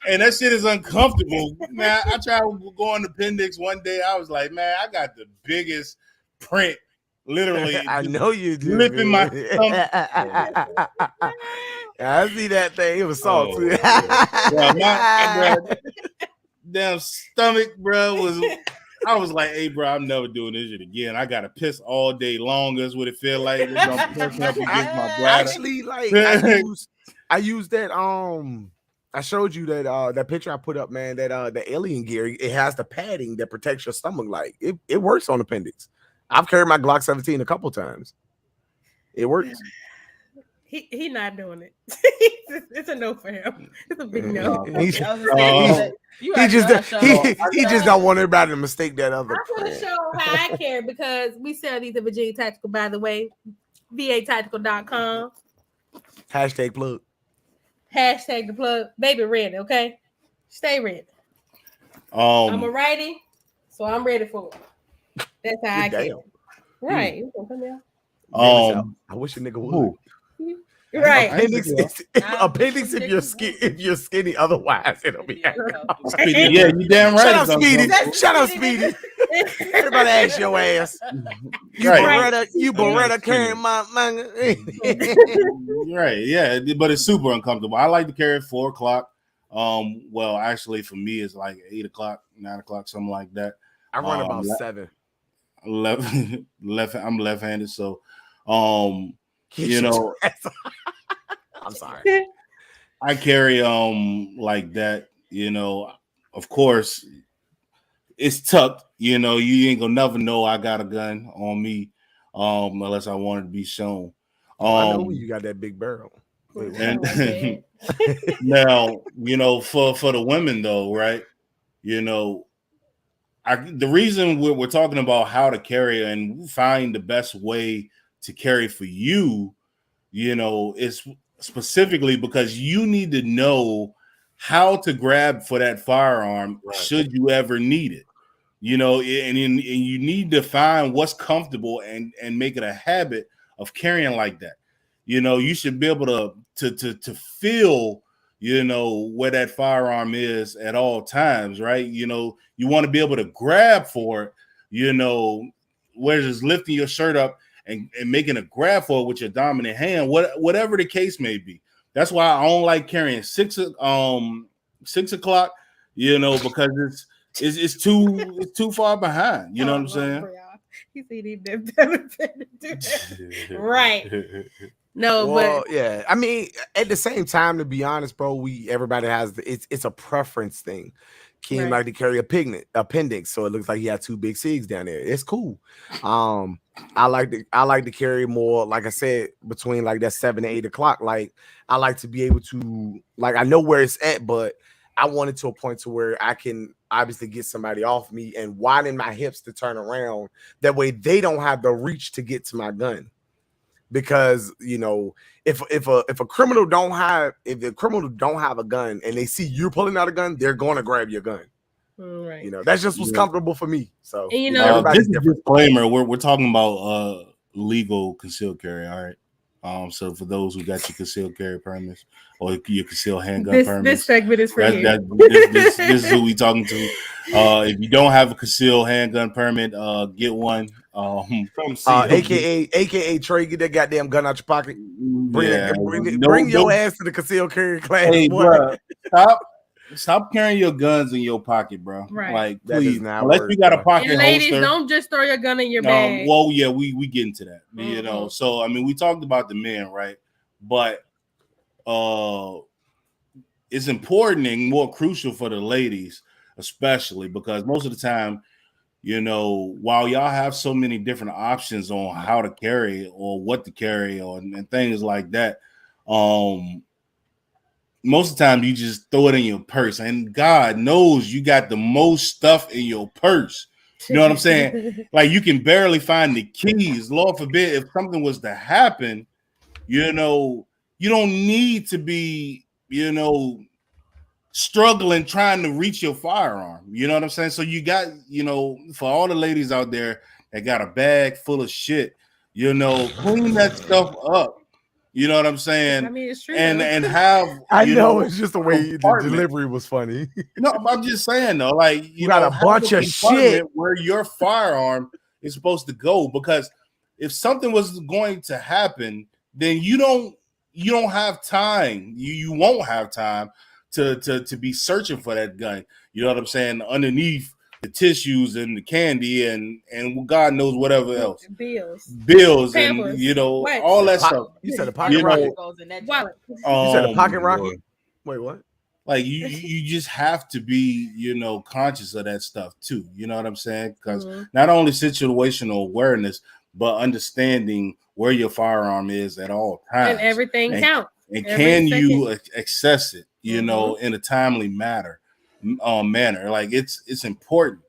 And that shit is uncomfortable. Man, I tried to go on appendix one day. I was like, man, I got the biggest print. Literally, I know you do. Lifting my stomach. I see that thing. It was soft. My damn stomach, bro, was. I was like, "Hey, bro, I'm never doing this shit again. I gotta piss all day long. That's what it feel like. I'm pushing up against my bladder." Actually, like I used that. I showed you that picture I put up, man. That the alien gear. It has the padding that protects your stomach. Like it works on appendix. I've carried my Glock 17 a couple times. It works. He not doing it. It's a no for him. It's a big no. He just don't want everybody to mistake that other. I want to show how I care, because we sell these at Virginia Tactical, by the way. VATactical.com. #plug. Hashtag the plug. Baby ready, okay? Stay ready. I'm a righty, so I'm ready for it. That's how I care. Right. You gonna come down? I wish a nigga would. Right. Appendix if you're skinny, otherwise it'll be. Yeah, you damn right. Shut up, Speedy. Everybody ask your ass. You Beretta carrying my manga. Right, yeah, but it's super uncomfortable. I like to carry at 4 o'clock. Well, actually, for me, it's like 8 o'clock, 9 o'clock, something like that. I run about 7. I'm left-handed, so you know, I'm sorry. I carry like that, of course it's tucked, you ain't gonna never know I got a gun on me, unless I wanted to be shown. Oh, I know when Um you got that big barrel. Wait, what? and like that. now, for the women though, right? You know, the reason we're talking about how to carry and find the best way to carry for you, is specifically because you need to know how to grab for that firearm Right. should you ever need it. And you need to find what's comfortable and make it a habit of carrying like that. You should be able to feel, where that firearm is at all times, right? You want to be able to grab for it, where just lifting your shirt up and making a grab for it with your dominant hand, whatever the case may be. That's why I don't like carrying 6 o'clock, because it's too far behind. You know what I'm saying? He said he did better to do that. Right. No, Well, but yeah. I mean, at the same time, to be honest, bro, everybody has it's a preference thing. King Right. like to carry appendix, so it looks like he had two big cigs down there. It's cool. I like to carry more, like I said, between like that 7 to 8 o'clock. Like I like to be able to, like, I know where it's at, but I want it to a point to where I can obviously get somebody off me and widen my hips to turn around. That way they don't have the reach to get to my gun. Because if a criminal don't have if the criminal don't have a gun and they see you pulling out a gun, they're going to grab your gun. right. That's just what's comfortable for me. So And everybody's Just a different. disclaimer: we're talking about legal concealed carry. All right. So for those who got your concealed carry permits or your concealed handgun this permits, segment is for you. this is who we talking to. If you don't have a concealed handgun permit, get one. Come see us. AKA Trey, get that goddamn gun out your pocket. Bring your ass to the concealed carry class. Hey, boy. bro, stop carrying your guns in your pocket, bro. Right. Like, That does please, not unless work, you got a bro. pocket And ladies, holster. don't just throw your gun in your bag. Well, yeah, we get into that, Mhm. So I mean, we talked about the men, right? But it's important and more crucial for the ladies, especially because most of the time, while y'all have so many different options on how to carry or what to carry and things like that, most of the time you just throw it in your purse, and God knows you got the most stuff in your purse. You know what I'm saying? Like you can barely find the keys. Lord forbid if something was to happen, you don't need to be, struggling trying to reach your firearm. You know what I'm saying? So you got, for all the ladies out there that got a bag full of shit, clean that stuff up. You know what I'm saying? I mean, it's true. And though. have I know it's just the way the compartment. delivery was funny. No, I'm just saying though, like You got a have bunch of shit where your firearm is supposed to go, because if something was going to happen, then you don't have time. You won't have time to be searching for that gun. You know what I'm saying? Underneath the tissues and the candy and God knows whatever else. Bills Pampers. and What? all that stuff. You said a pocket rocket. Goes in that What? You said a pocket Um, rocket. Wait, what? like you just have to be conscious of that stuff too. You know what I'm saying? Because not only situational awareness, but understanding where your firearm is at all times, And everything counts. and Every can second. you access it in a timely manner. Like it's important.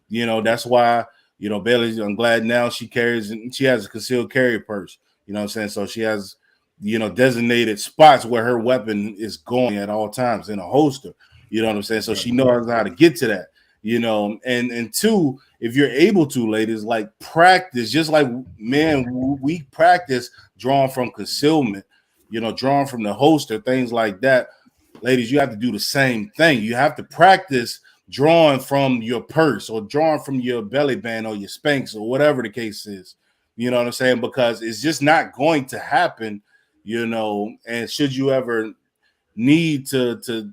That's why Bailey, I'm glad now she has a concealed carry purse. You know what I'm saying? So she has designated spots where her weapon is going at all times in a holster. You know what I'm saying? So she knows how to get to that. And two, if you're able to, ladies, like practice, just like men, we practice drawing from concealment, drawing from the holster, things like that. Ladies, you have to do the same thing. You have to practice drawing from your purse or drawing from your belly band or your Spanx or whatever the case is. You know what I'm saying? Because it's just not going to happen, and should you ever need to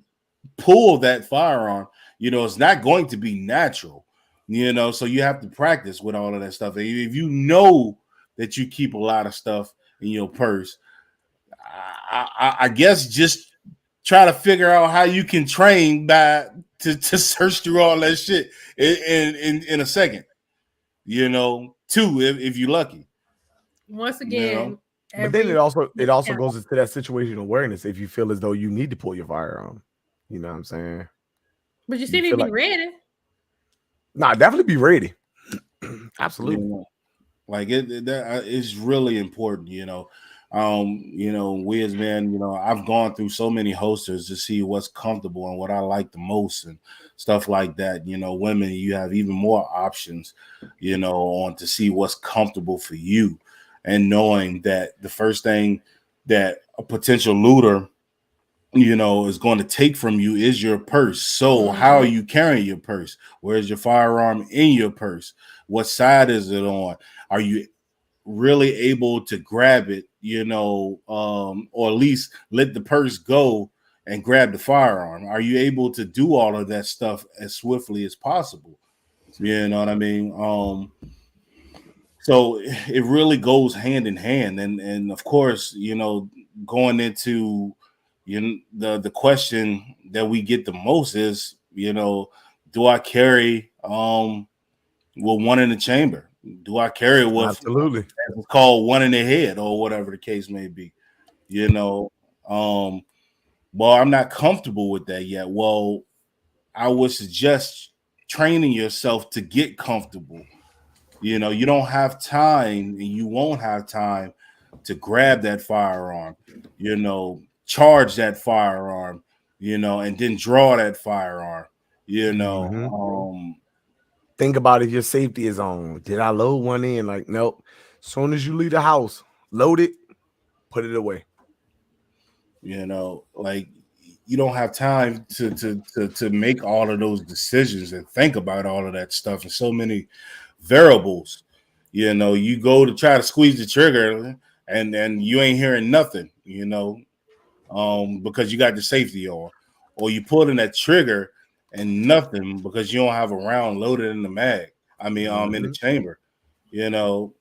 pull that firearm, it's not going to be natural, so you have to practice with all of that stuff. And if you know that you keep a lot of stuff in your purse, I guess just try to figure out how you can train to search through all that shit in a second. You know, two if you're lucky. Once You know? again, But then it also Yeah. goes into that situational awareness. If you feel as though you need to pull your firearm, you know what I'm saying? But you still need feel to be like ready. nah, definitely be ready. Absolutely. You know, like it's really important, you know. We as men, you know, I've gone through so many holsters to see what's comfortable and what I like the most and stuff like that. You know, women, you have even more options, you know, on to see what's comfortable for you, and knowing that the first thing that a potential looter, you know, is going to take from you is your purse. So how are you carrying your purse? Where's your firearm in your purse? What side is it on? Are you really able to grab it, you know, or at least let the purse go and grab the firearm? Are you able to do all of that stuff as swiftly as possible? You know what I mean? So it really goes hand in hand, and of course, you know, going into the question that we get the most is, you know, do I carry with one in the chamber? Do I carry with Absolutely. what's called one in the head or whatever the case may be? You know, well, I'm not comfortable with that yet. Well, I would suggest training yourself to get comfortable. You know, you don't have time and you won't have time to grab that firearm, you know, charge that firearm, you know, and then draw that firearm, you know. Think about if your safety is on. Did I load one in? Like, nope. Soon as you leave the house, load it, put it away. You know, like you don't have time to make all of those decisions and think about all of that stuff and so many variables. You know, you go to try to squeeze the trigger and you ain't hearing nothing, you know, because you got the safety on, or you pulling that trigger and nothing because you don't have a round loaded in the mag. I mean, in the chamber, you know,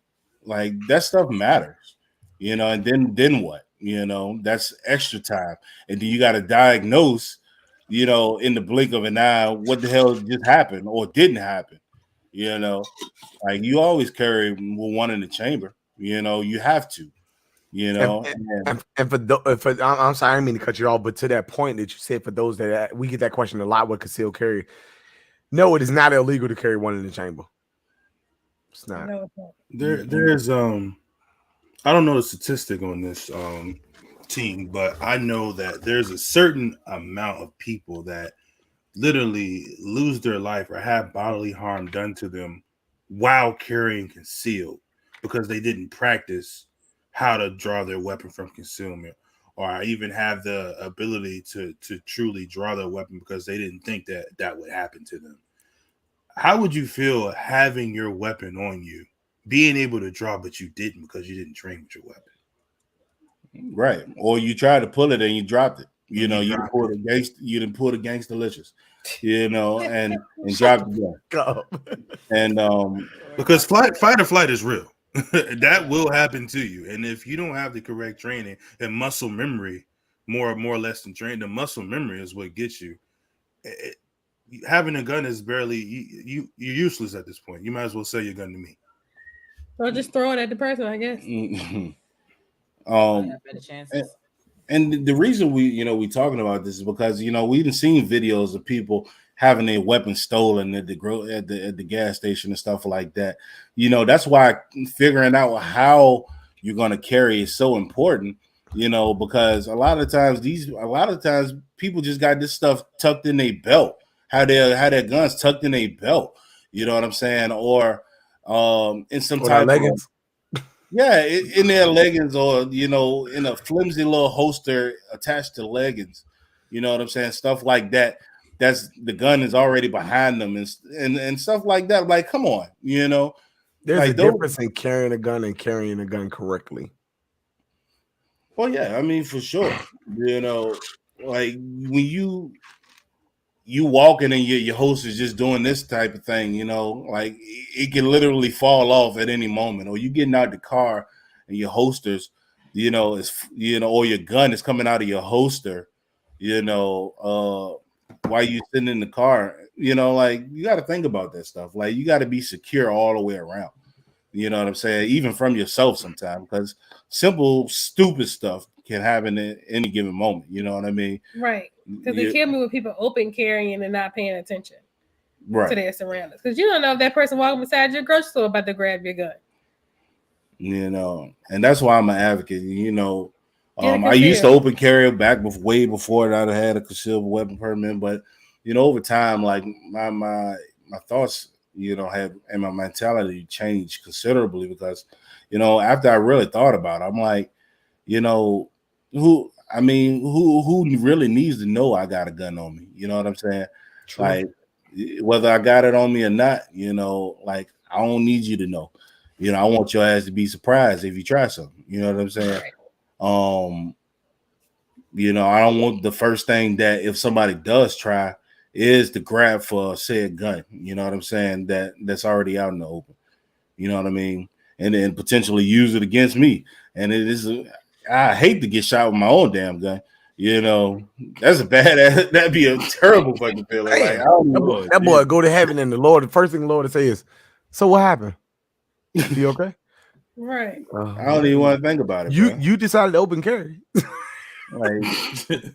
like that stuff matters, you know. And then what? You know, that's extra time, and then you got to diagnose, you know, in the blink of an eye, what the hell just happened or didn't happen. You know, like you always carry one in the chamber. You know, you have to. You And, know, and I'm sorry, I didn't mean to cut you off, but to that point that you said, for those that we get that question a lot with concealed carry, no, it is not illegal to carry one in the chamber. It's not. No, it's not. There's I don't know the statistic on this team, but I know that there's a certain amount of people that literally lose their life or have bodily harm done to them while carrying concealed because they didn't practice how to draw their weapon from concealment, or even have the ability to truly draw their weapon because they didn't think that that would happen to them. How would you feel having your weapon on you, being able to draw, but you didn't because you didn't train with your weapon? right. Or you tried to pull it and you dropped it. You know, you dropped pulled you didn't pull the gangsta-licious, you know, and dropped the gun. And Because fight or flight is real. That will happen to you. And if you don't have the correct training and muscle memory, more or less than training, the muscle memory is what gets you. Having a gun is barely you're useless at this point. You might as well sell your gun to me. Or just throw it at the person, I guess. Better chances. And the reason we talking about this is because we've seen videos of people having their weapons stolen at the gas station and stuff like that. That's why figuring out how you're going to carry is so important. Because a lot of times people just got this stuff tucked in their belt, how their guns tucked in their belt. You know what I'm saying? Or in some type leggings. yeah, in their leggings, or in a flimsy little holster attached to leggings. You know what I'm saying? Stuff like that. That's the gun is already behind them, and stuff like that. Like, come on, There's like a difference in carrying a gun and carrying a gun correctly. Well, yeah, I mean, for sure. Like when you walking and your host is just doing this type of thing, like it can literally fall off at any moment, or you getting out the car and your holsters, or your gun is coming out of your holster, while you sitting in the car, like you got to think about that stuff. Like you got to be secure all the way around. You know what I'm saying? Even from yourself sometimes, because simple, stupid stuff can happen at any given moment. You know what I mean? Right. Because they kill me with people open carrying and not paying attention to their surroundings. Because you don't know if that person walking beside your grocery store about to grab your gun. And that's why I'm an advocate. I used to open carry way before I had a concealed weapon permit, but over time, like my thoughts, have and my mentality changed considerably because, after I really thought about it, I'm like, who really needs to know I got a gun on me? You know what I'm saying? True. Like whether I got it on me or not, like I don't need you to know. I want your ass to be surprised if you try something. You know what I'm saying? I don't want the first thing that if somebody does try is to grab for said gun. You know what I'm saying? That's already out in the open. You know what I mean? And then potentially use it against me. And I hate to get shot with my own damn gun. That's a bad. That'd be a terrible fucking feeling. Like, that boy go to heaven and the first thing the Lord will say is, "So what happened? You okay?" Right. I don't even want to think about it. You decided to open carry. Like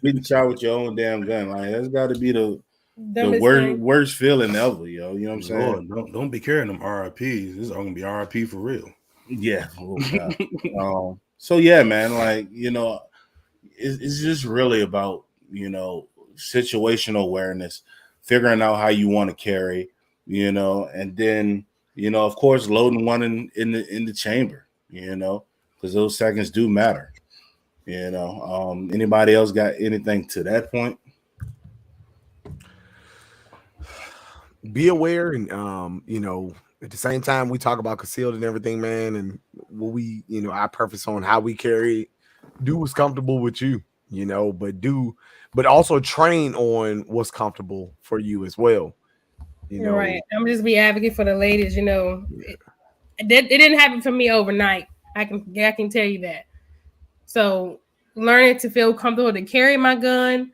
getting shot with your own damn gun. Like that's got to be the worst feeling ever, yo. You know what I'm saying? Lord, don't be carrying them RIPs. This is gonna be RIP for real. Yeah. So yeah, man. Like it's just really about situational awareness, figuring out how you want to carry, and then of course loading one in the chamber, because those seconds do matter. Anybody else got anything to that point? Be aware, and at the same time we talk about concealed and everything, man, and what we our preference on how we carry. Do what's comfortable with you, but also train on what's comfortable for you as well. Right. I'm just be advocate for the ladies. It didn't happen for me overnight. I can tell you that. So learning to feel comfortable to carry my gun,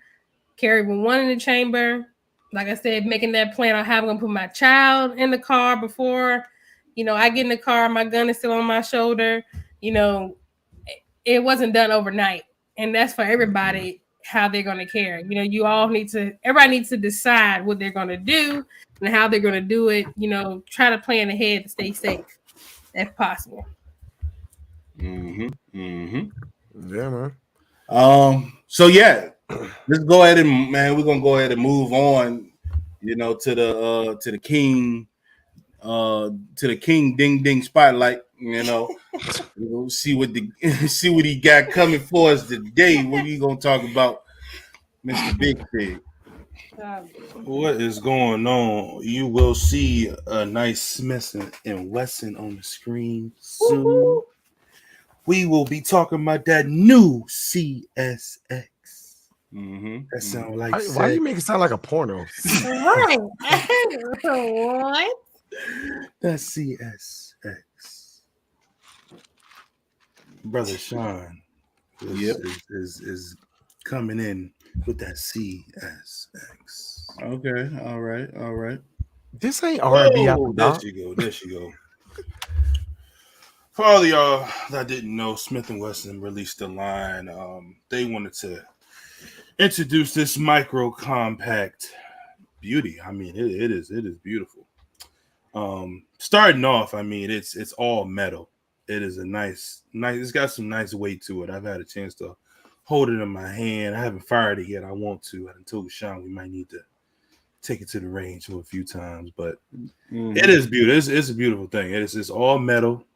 carry one in the chamber. Like I said, making that plan on how I'm gonna put my child in the car before, I get in the car, my gun is still on my shoulder. It wasn't done overnight, and that's for everybody how they're gonna carry. Everybody needs to decide what they're gonna do and how they're gonna do it. Try to plan ahead to stay safe if possible. Yeah, man. So yeah, let's go ahead and we're gonna go ahead and move on, to the king, ding ding spotlight. We'll see what he got coming for us today. What are you gonna talk about, Mr. Big Pig? What is going on? You will see a nice Smith and Wesson on the screen soon. Woo-hoo. We will be talking about that new CSX. That sounds like why you make it sound like a porno? Right. What? That's CSX. Brother Sean is coming in with that CSX. Okay, all right. This ain't R&B. There she go. For all of y'all that didn't know, Smith & Wesson released a line. They wanted to introduce this micro compact beauty. I mean, it is beautiful. Starting off, I mean, it's all metal. It is a nice. It's got some nice weight to it. I've had a chance to hold it in my hand. I haven't fired it yet. I want to. I told Sean we might need to take it to the range a few times, but it is beautiful. It's a beautiful thing. It's all metal.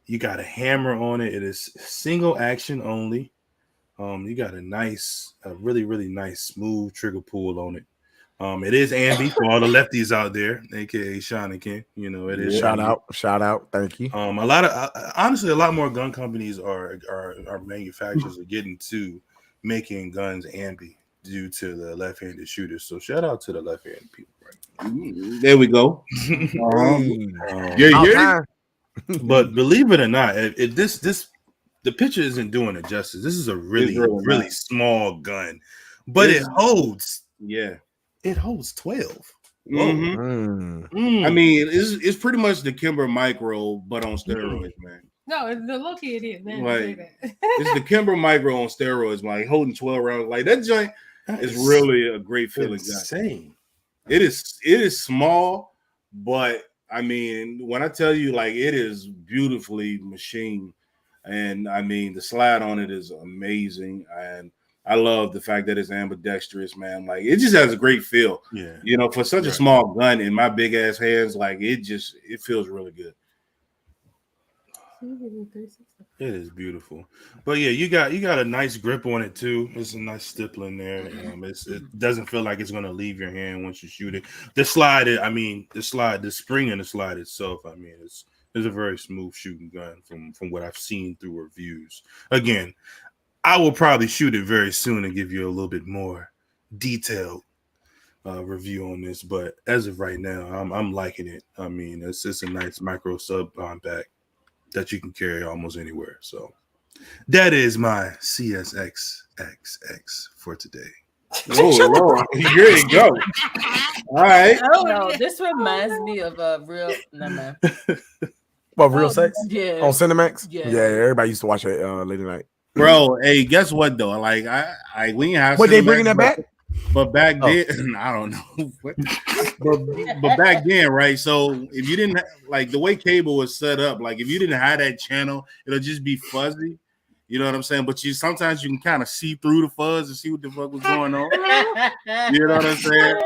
You got a hammer on it. It is single action only. You got a really, really nice smooth trigger pull on it. It is ambi for all the lefties out there, aka Sean and Ken. It is shout out. Thank you. A lot more gun companies are manufacturers are getting to making guns ambi due to the left-handed shooters. So shout out to the left-handed people. Right? There we go. But believe it or not, the picture isn't doing it justice. This is a really, really small gun but it holds. Yeah, it holds 12. Whoa. Mm. I mean, it's pretty much the Kimber Micro, but on steroids, man. No, the look it is, man. Like, it's the Kimber Micro on steroids, like holding 12 rounds. Like that joint is really a great feeling. Insane. It is small, but I mean, when I tell you, like, it is beautifully machined, and I mean, the slide on it is amazing, and I love the fact that it's ambidextrous, man. Like, it just has a great feel. Yeah, you know, for such a small gun in my big ass hands, like it feels really good. It is beautiful, but yeah, you got a nice grip on it too. It's a nice stipple in there. It doesn't feel like it's gonna leave your hand once you shoot it. The spring in the slide itself. I mean, it's a very smooth shooting gun from what I've seen through reviews. Again, I will probably shoot it very soon and give you a little bit more detailed review on this. But as of right now, I'm liking it. I mean, it's a nice micro sub compact that you can carry almost anywhere. So that is my CSXXX for today. Oh, Lord. Here you go. All right. No, this reminds me of a real. No, man. What, Real Sex? Yeah. On Cinemax? Yeah. Yeah, everybody used to watch it late at night. Bro, hey, guess what though? Like, I we ain't have. What, they bringing that back? But back then, I don't know. but back then, right? So if you didn't like the way cable was set up, like if you didn't have that channel, it'll just be fuzzy. You know what I'm saying? But sometimes you can kind of see through the fuzz and see what the fuck was going on. You know what I'm saying?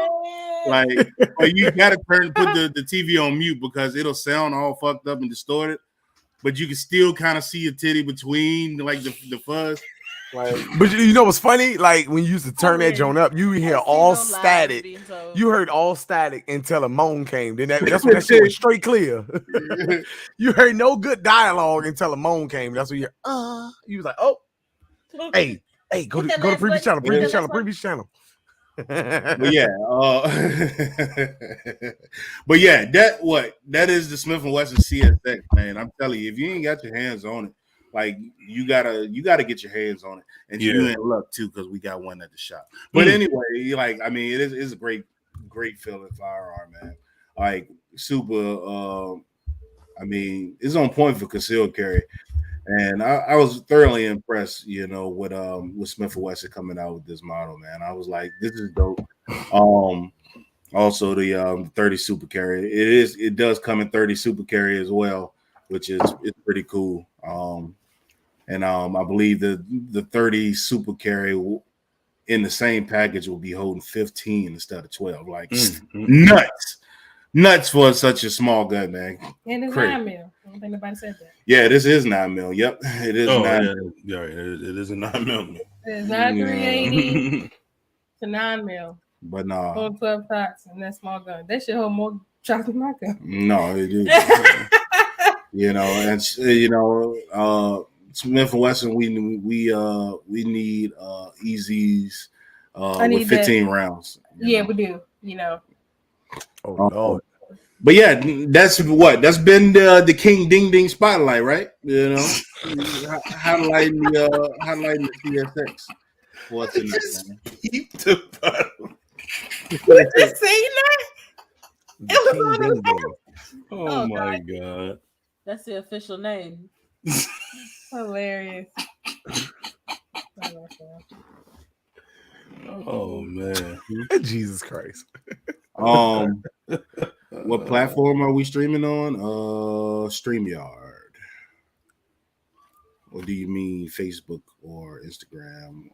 Like, or you gotta put the TV on mute because it'll sound all fucked up and distorted, but you can still kind of see a titty between like the fuzz. Like, but you know what's funny? Like when you used to turn that joint up, you hear all static. You heard all static until a moan came. Then that's when that shit was straight clear. You heard no good dialogue until a moan came. That's when you was like, oh, hey, go to previous channel. But yeah, but yeah, that is the Smith & Wesson CSX, man. I'm telling you, if you ain't got your hands on it, like you gotta get your hands on it, and you in luck too because we got one at the shop. But anyway, like I mean, it's a great feeling firearm, man. Like super. I mean, it's on point for concealed carry, and I was thoroughly impressed, you know, with Smith & Wesson coming out with this model, man. I was like, this is dope. Also the 30 super carry, it does come in 30 super carry as well, which is pretty cool. And I believe the 30 super carry in the same package will be holding 15 instead of 12. Like nuts for such a small gun, man. And it's 9 mil. I don't think nobody said that. Yeah, this is 9 mil. Yep, it is 9 mil. Yeah, it is a 9 mil. It's not 380 to 9 mil. But no, hold 12 shots in that small gun. That should hold more shots than my gun. No, it is. You know, and you know, Smith & Wesson, we need EZs with 15 rounds. Yeah, we do. You know. Oh Lord. But yeah, that's been the King Ding Ding spotlight, right? You know, highlighting the CSX. What's in that? Keep the bottom. We just seen that. Oh my God. That's the official name. Hilarious. Oh man. Jesus Christ. What platform are we streaming on? StreamYard. Or do you mean Facebook or Instagram?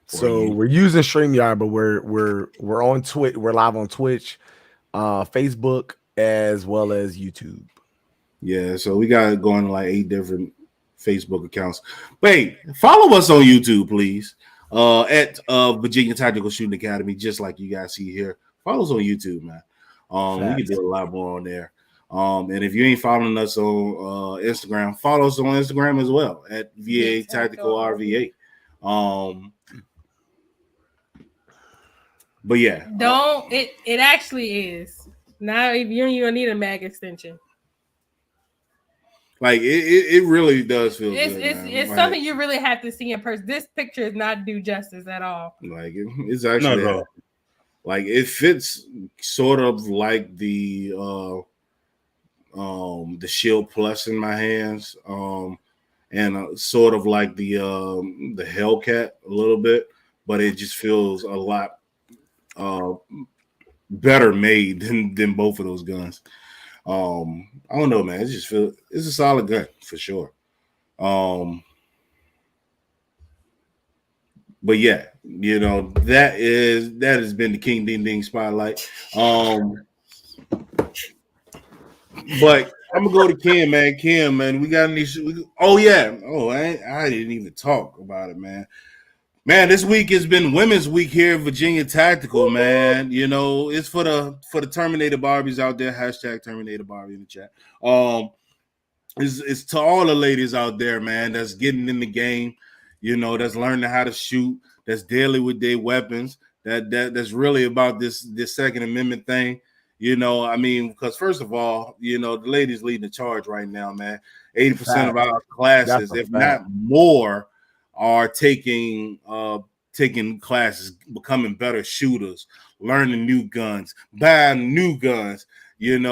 So we're using StreamYard, but we're on Twitch. We're live on Twitch, Facebook, as well as YouTube. Yeah, so we got going to like 8 different Facebook accounts. Wait, follow us on YouTube, please. At Virginia Tactical Shooting Academy, just like you guys see here. Follow us on YouTube, man. We can do a lot more on there. And if you ain't following us on Instagram, follow us on Instagram as well at VA Tactical RVA. But yeah, it actually is now. If you don't need a mag extension. Like it really does feel It's good, it's man. it's Like, something you really have to see in person. This picture is not do justice at all. like it's Not actually at all. like it fits sort of like the Shield Plus in my hands, and sort of like the Hellcat a little bit, but it just feels a lot uh better made than both of those guns. I don't know, man. It just feel it's a solid gun for sure. Um, but yeah, that has been the King Ding Ding spotlight. But I'm gonna go to Kim, man. Kim, man, we got any? Oh yeah. Oh, I didn't even talk about it, man. Man, this week has been Women's Week here in Virginia Tactical, man. It's for the Terminator Barbies out there. Hashtag Terminator Barbie in the chat. It's to all the ladies out there, man, that's getting in the game, that's learning how to shoot, that's daily with their weapons, that's really about this Second Amendment thing. I mean, because first of all, the ladies leading the charge right now, man. 80% of our classes, if not more, are taking classes, becoming better shooters, learning new guns, buying new guns, and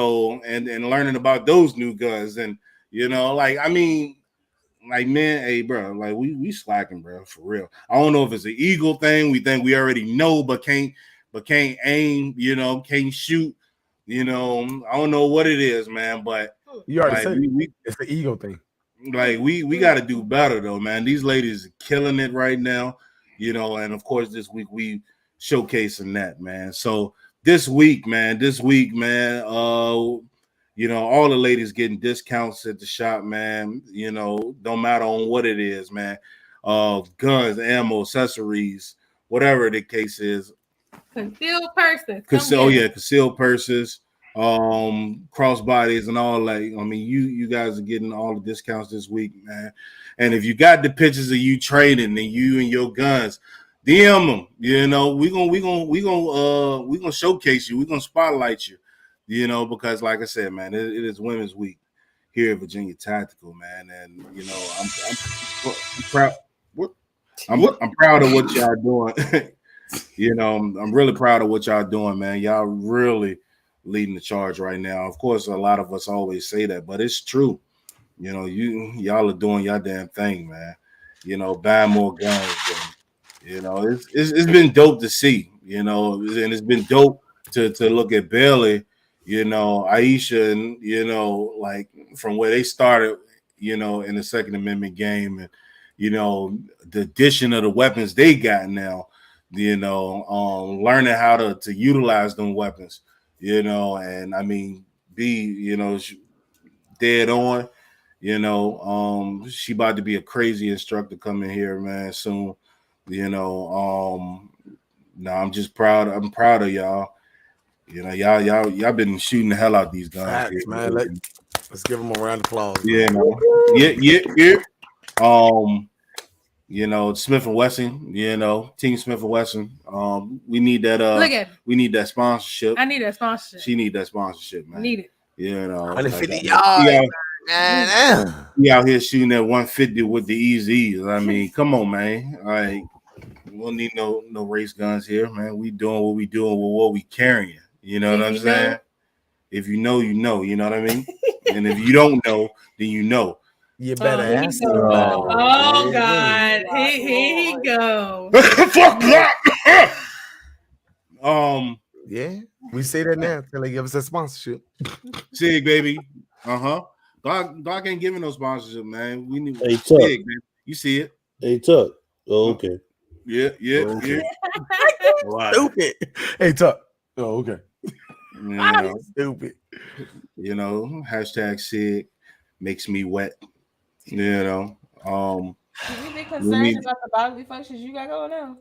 learning about those new guns. And I mean, like, man, hey, bro, like we slacking, bro, for real. I don't know if it's an ego thing. We think we already know, but can't aim, can't shoot. I don't know what it is, man. But you already said it's the ego thing. Like we got to do better, though, man. These ladies are killing it right now, and of course this week we showcasing that, man. So this week, man, all the ladies getting discounts at the shop, man. Don't matter on what it is, man. Guns, ammo, accessories, whatever the case is. Concealed purses. Concealed purses, crossbodies and all that. I mean, you guys are getting all the discounts this week, man. And if you got the pictures of you training and you and your guns, DM them. We gonna showcase you. We're gonna spotlight you. Because like I said, man, it is Women's Week here at Virginia Tactical, man, and I'm proud. I'm proud of what y'all doing. I'm really proud of what y'all doing, man. Y'all really leading the charge right now. Of course, a lot of us always say that, but it's true. Y'all are doing your damn thing, man. Buying more guns. And, it's been dope to see. And it's been dope to look at Bailey, Aisha, and like from where they started, in the Second Amendment game, and the addition of the weapons they got now. Learning how to utilize them weapons, and I mean, be, dead on, she about to be a crazy instructor coming here, man, soon, no, I'm just proud. I'm proud of y'all. Y'all been shooting the hell out these guns. Facts, man. Let's give them a round of applause. Yeah. Smith and Wesson, Team Smith and Wesson. We need that. We need that sponsorship. I need that sponsorship. She need that sponsorship, man. Need it. 150 yards. We out here shooting at 150 with the EZs. I mean, come on, man. Like, we don't need no race guns here, man. We doing what we doing with what we carrying. You know what I'm saying? If you know, you know. You know what I mean? And if you don't know, then you know. You better ask. Oh God! Here he go. Fuck that. Yeah, we say that now until they give us a sponsorship. Sig, baby. God ain't giving no sponsorship, man. We need Tuck. Sig, man. You see it? Hey, Tuck. Oh, okay. Yeah. Stupid. Hey, Tuck. Oh, okay. Stupid. Hashtag Sig makes me wet. Should we be concerned about the bodily functions you got going on?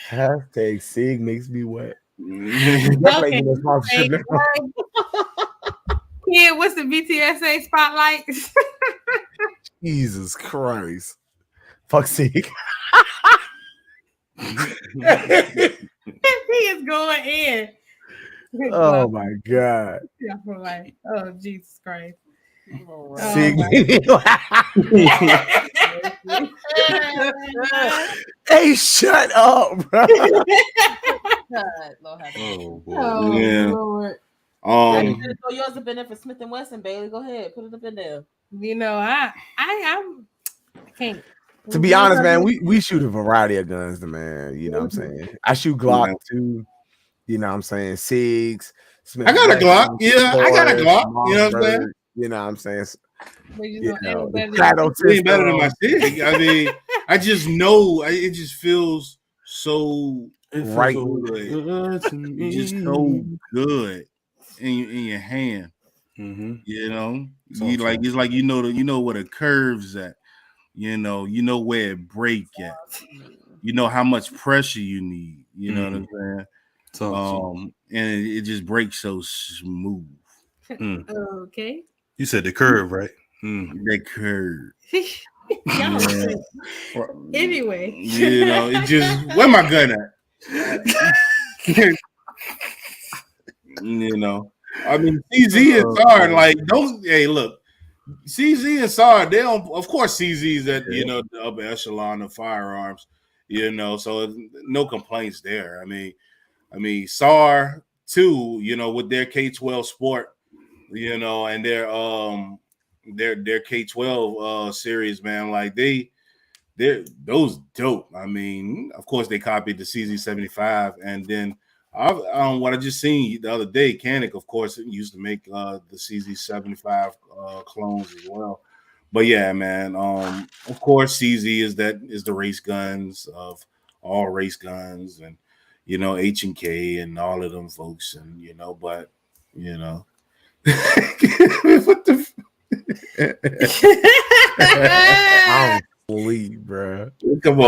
Hashtag Sig makes me wet. Okay. Yeah, what's the BTSA spotlight? Jesus Christ. Fuck Sig. He is going in. Oh my God. Oh, Jesus Christ. See, hey, shut up, bro. Oh boy. Oh, Yeah. Lord. Throw yours up in there for Smith and Wesson, Bailey. Go ahead, put it up in there. You know, I can't. To be honest, man, we shoot a variety of guns, man. You know what I'm saying? I shoot Glock too. You know what I'm saying? SIGs. I got a Glock. Yeah, I got a Glock. You know what I'm saying? You know what I'm saying? You know, it ain't better than my SIG. I mean, I just know it just feels so right. It's just so good in your hand. Mm-hmm. You know, it's like you know where the curves at. You know where it break at. You know how much pressure you need. You know what I'm saying? And it just breaks so smooth. Okay. You said the curve, right? That curve. Anyway, you know, it just where my gun at? You know, I mean, CZ and SAR, like, hey, look, CZ and SAR, they don't, of course, CZ's at, you know, the upper echelon of firearms, you know, so no complaints there. I mean, SAR too, you know, with their K-12 sport, you know, and their K-12 series, man, like they're those dope. I mean, of course, they copied the CZ75, and then what I just seen the other day, Canik, of course, used to make the CZ75 clones as well. But yeah, man, of course, CZ is the race guns of all race guns, and you know H&K and all of them folks, and you know, but you know, what the. I'm sleep, bro. Come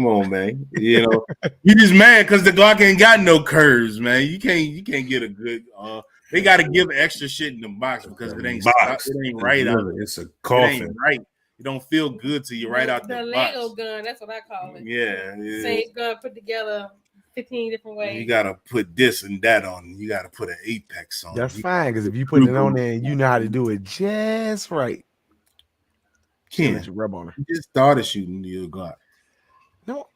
on, man. You know, you just mad because the Glock ain't got no curves, man. You can't get a good. They got to give extra shit in the box because it ain't right out. It's a coffin. It ain't right. It don't feel good to you right out the box. Lego gun. That's what I call it. Yeah, same gun put together 15 different ways. You gotta put this and that on. You gotta put an apex on. That's fine because if you put it on there and you know how to do it just right, can't let you rub on it. You just started shooting your Glock. No.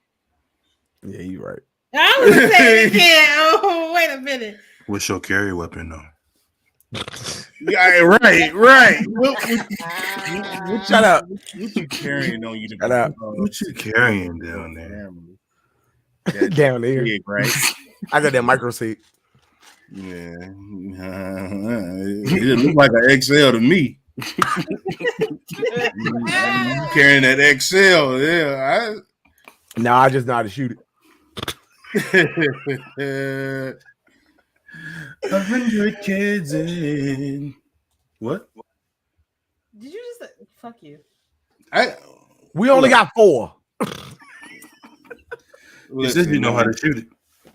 Yeah, you're right. I was saying again. Oh, wait a minute. What's your carry weapon though? Yeah, right. Shut up. What you carrying on you? Shut up. What you carrying down there? Down there, big, right? I got that micro seat. Yeah, it looks like an XL to me. You carrying that XL? Yeah, No, I just know how to shoot it. 100 kids in what? Did you just fuck you? We only got 4. You said you know how to shoot it.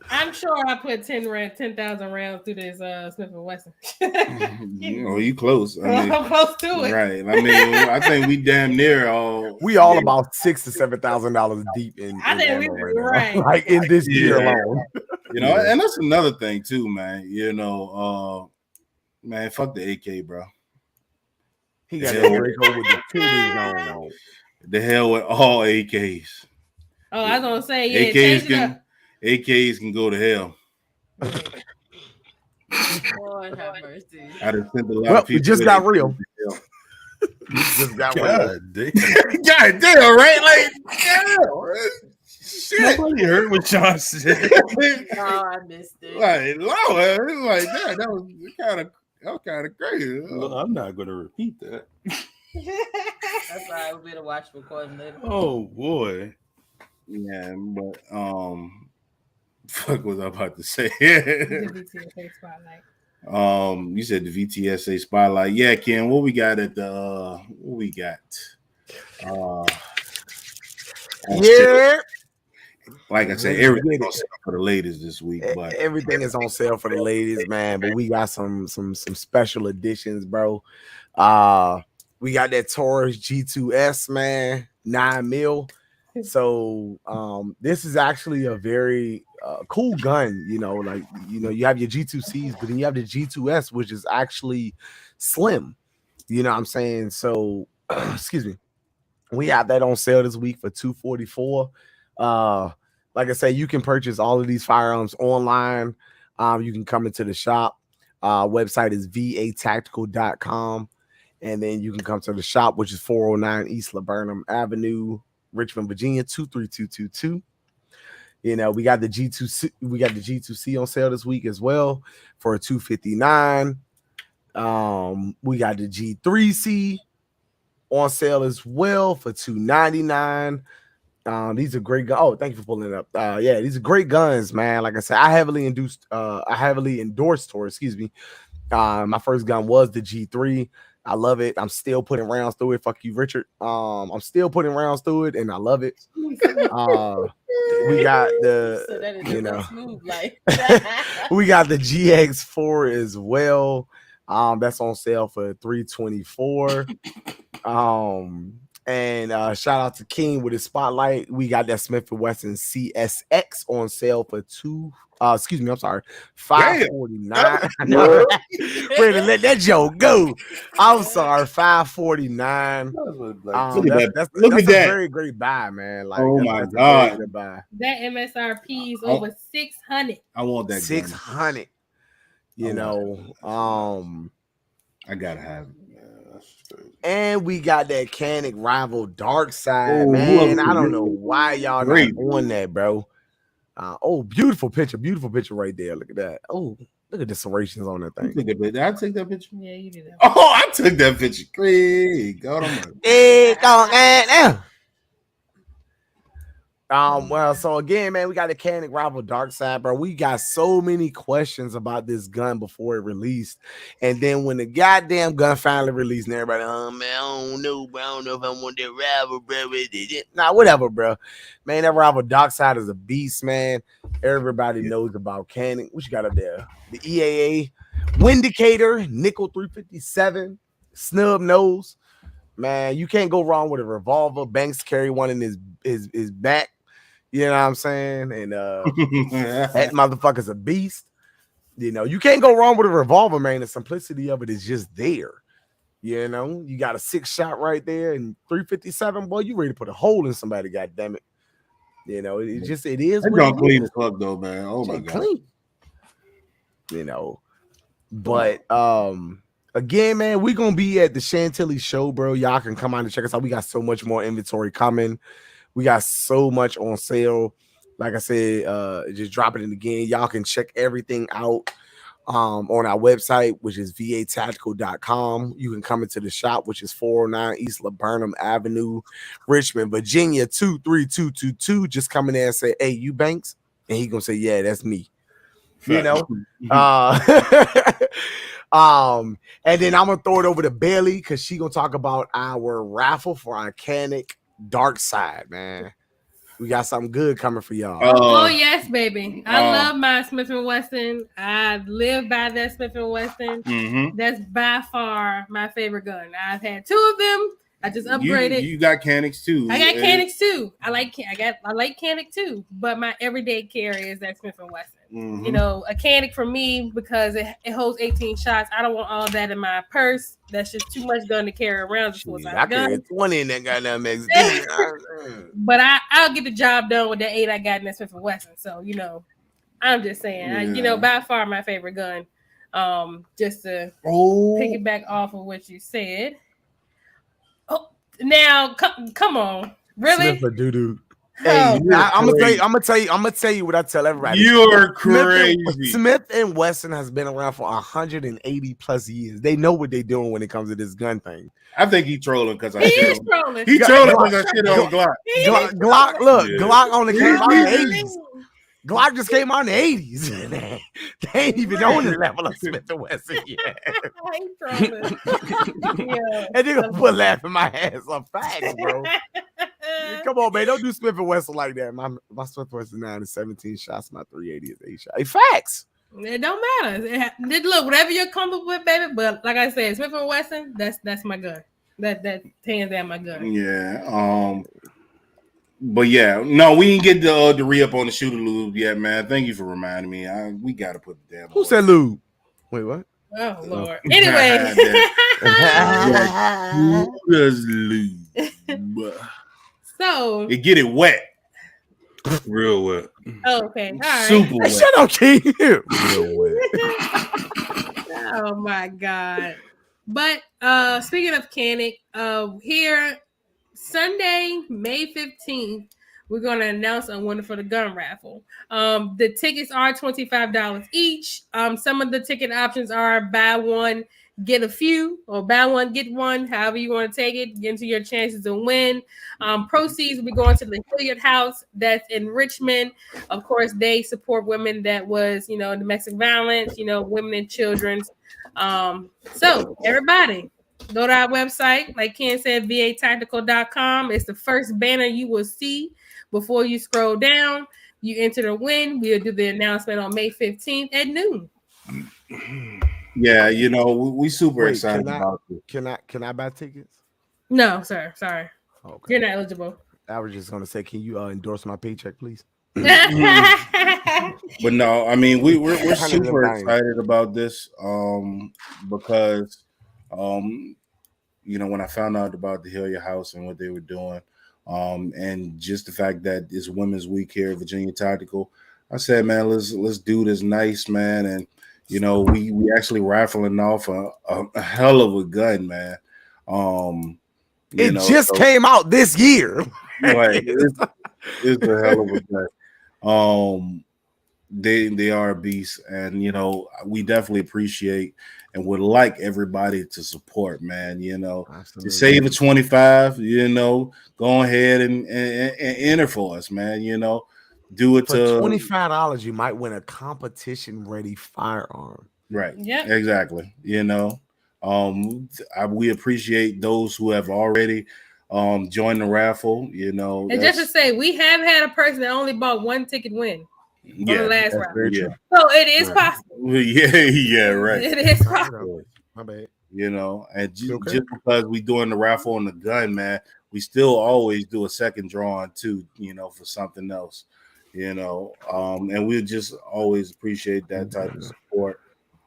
I'm sure I put 10,000 rounds through this Smith & Wesson. Oh, you close. I'm close to it. Right. I mean, I think we damn near all. We all about $6,000 to $7,000 deep in. I think we right. Like in this year alone. You know, and that's another thing too, man. You know, man, fuck the AK, bro. He got that Draco with the titties on. The hell with all AKs. Oh, I was gonna say, yeah, AKs can go to hell. Lord have mercy. I done sent a lot of people. We just got real. Just got real. God damn, right? Like, shit. Nobody heard what John said. Oh, I missed it. Like, Lord, it was like that. That was kind of crazy. Well, I'm not going to repeat that. That's why I'll be to watch recording later. Oh boy. Yeah, but fuck was I about to say? The VTSA spotlight. You said the VTSA spotlight. Yeah, Ken, what we got at the what we got? Yeah. Like I said, everything's on sale for the ladies this week. But everything is on sale for the ladies, man. But we got some special editions, bro. We got that Taurus G2S, man, 9mm. So this is actually a very cool gun. You know, like you have your G2Cs, but then you have the G2S, which is actually slim. You know what I'm saying? So, excuse me. We have that on sale this week for $244. Like I say, you can purchase all of these firearms online. You can come into the shop. Website is vatactical.com. And then you can come to the shop, which is 409 East Laburnum Avenue, Richmond, Virginia, 23222. You know, we got the G2C, on sale this week as well for $259. We got the G3C on sale as well for $299. These are great guns. Oh, thank you for pulling it up. Yeah, these are great guns, man. Like I said, I heavily endorsed excuse me. My first gun was the G3. I love it. I'm still putting rounds through it. Fuck you, Richard. I'm still putting rounds through it, and I love it. We got the, So that is you know, smooth, like. we got the GX4 as well. That's on sale for $324. And shout out to King with his spotlight. We got that Smith & Wesson CSX on sale for $549. Ready to let that joke go. I'm sorry, $549. That's a very great buy, man. Like, oh my that's God, a very good buy. That MSRP is over 600. I want that 600. You know, I gotta have it. And we got that Canic Rival Dark Side, man. I don't know why y'all not on that, bro. Beautiful picture right there. Look at that. Oh, look at the serrations on that thing. Did I take that picture? Yeah, you did that. Oh, I took that picture. Great. God well, so again, man, we got the Canic Rival Dark Side, bro. We got so many questions about this gun before it released. And then when the goddamn gun finally released, and everybody, oh man, I don't know, bro. I don't know if I want that Rival, bro. Nah, whatever, bro. Man, that Rival Dark Side is a beast, man. Everybody knows about Canic. What you got up there? The EAA Windicator, Nickel 357, snub nose. Man, you can't go wrong with a revolver. Banks carry one in his back. You know what I'm saying? And that motherfucker's a beast. You know, you can't go wrong with a revolver, man. The simplicity of it is just there. You know, you got a 6-shot right there and 357, boy, you ready to put a hole in somebody, goddamn it. You know, it is. It's gonna clean as fuck though, man. Oh my God. Clean. You know, but again, man, we're gonna be at the Chantilly show, bro. Y'all can come out and check us out. We got so much more inventory coming. We got so much on sale. Like I said, just drop it in again. Y'all can check everything out on our website, which is vatactical.com. You can come into the shop, which is 409 East Laburnum Avenue, Richmond, Virginia, 23222. Just come in there and say, hey, you Banks? And he gonna say, yeah, that's me. You know? And then I'm gonna throw it over to Bailey because she gonna talk about our raffle for our Canic Dark Side, man. We got something good coming for y'all. Oh yes, baby. I love my Smith & Wesson. I live by that Smith & Wesson. Mm-hmm. That's by far my favorite gun. I've had 2 of them. I just upgraded. You got Canics too. I got Canics too. I like Canic too. But my everyday carry is that Smith & Wesson. Mm-hmm. You know, a Canic for me because it holds 18 shots. I don't want all that in my purse. That's just too much gun to carry around. I carry 20 in that goddamn magazine. But I'll get the job done with the 8 I got in that Smith & Wesson. So you know, I'm just saying, you know, by far my favorite gun. Just to piggyback off of what you said. Oh, now come on, really? Smith doo-doo. Hey, I'm gonna tell you what I tell everybody. You're crazy. Smith & Wesson has been around for 180 plus years. They know what they're doing when it comes to this gun thing. I think he's trolling because I shit on trolling. He's trolling because I shit on Glock. Glock, look, Glock only came out in the 80s. Glock just came out in the 80s. They ain't even on the level of Smith & Wesson yet. And they gonna put laugh in my ass on facts, bro. Come on, man. Don't do Smith & Wesson like that. My Smith & Wesson 9 is 17 shots. My 380 is 8 shots. Hey, facts. It don't matter. Look, whatever you're comfortable with, baby. But like I said, Smith & Wesson, that's my gun. That hands down my gun. Yeah. But yeah, no, we didn't get the re-up on the shooter lube yet, man. Thank you for reminding me. We got to put the damn. Who said lube? Wait, what? Oh Lord. Anyway. So you get it wet. Real wet. Oh, okay. All right. Super wet. Shut up, King. Real wet. Oh my God. But speaking of Canic, here Sunday, May 15th, we're gonna announce a winner for the gun raffle. The tickets are $25 each. Some of the ticket options are buy one, get a few, or buy one, get one, however you want to take it, get into your chances to win. Proceeds will be going to the Hilliard House that's in Richmond. Of course, they support women that was, domestic violence, women and children. So everybody, go to our website, like Ken said, vatactical.com. It's the first banner you will see before you scroll down. You enter the win. We'll do the announcement on May 15th at noon. Yeah, we super excited about it. Can I buy tickets? No, sir. Sorry. Okay. You're not eligible. I was just gonna say, can you endorse my paycheck, please? But no, I mean we're super excited about this because when I found out about the Hilliard House and what they were doing, and just the fact that it's Women's Week here at Virginia Tactical, I said, man, let's do this nice, man, and we actually raffling off a hell of a gun, man. It just came out this year. Right, it's a hell of a gun. They are a beast, and we definitely appreciate and would like everybody to support, man. To save a 25, go ahead and enter for us, man. Do it for $25. You might win a competition ready firearm. Right. Yeah. Exactly. We appreciate those who have already joined the raffle. And just to say, we have had a person that only bought one ticket win. On the last round. Yeah. So it is possible. Yeah, right. It is possible. My bad. And just because we doing the raffle on the gun, man, we still always do a second drawing too, for something else. And we just always appreciate that type of support.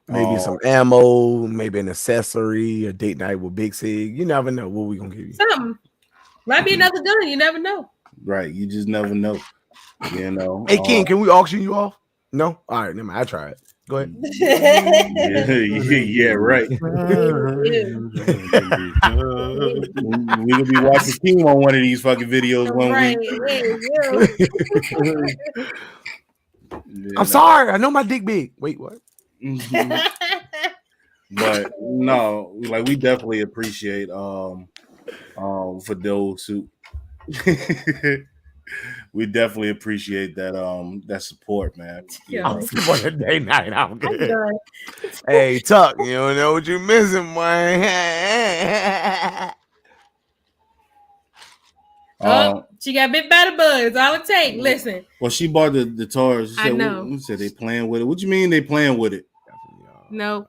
Maybe some ammo, maybe an accessory, a date night with Big Sig. You never know what we gonna give you. Something. Might be another gun. You never know. Right. You just never know. Hey King, can we auction you off? No? All right, never mind. I tried. Go ahead. Yeah, right. We'll be watching King on one of these fucking videos one week. I'm sorry. I know my dick big. Wait, what? But no, we definitely appreciate for those who we definitely appreciate that support, man. I'm for the day night. I'm good. Hey, Tuck, you don't know what you're missing, man. She got bit by the bug. That's all it takes. Listen. Well, she bought the toys. I know. Who said they playing with it? What you mean they playing with it? No.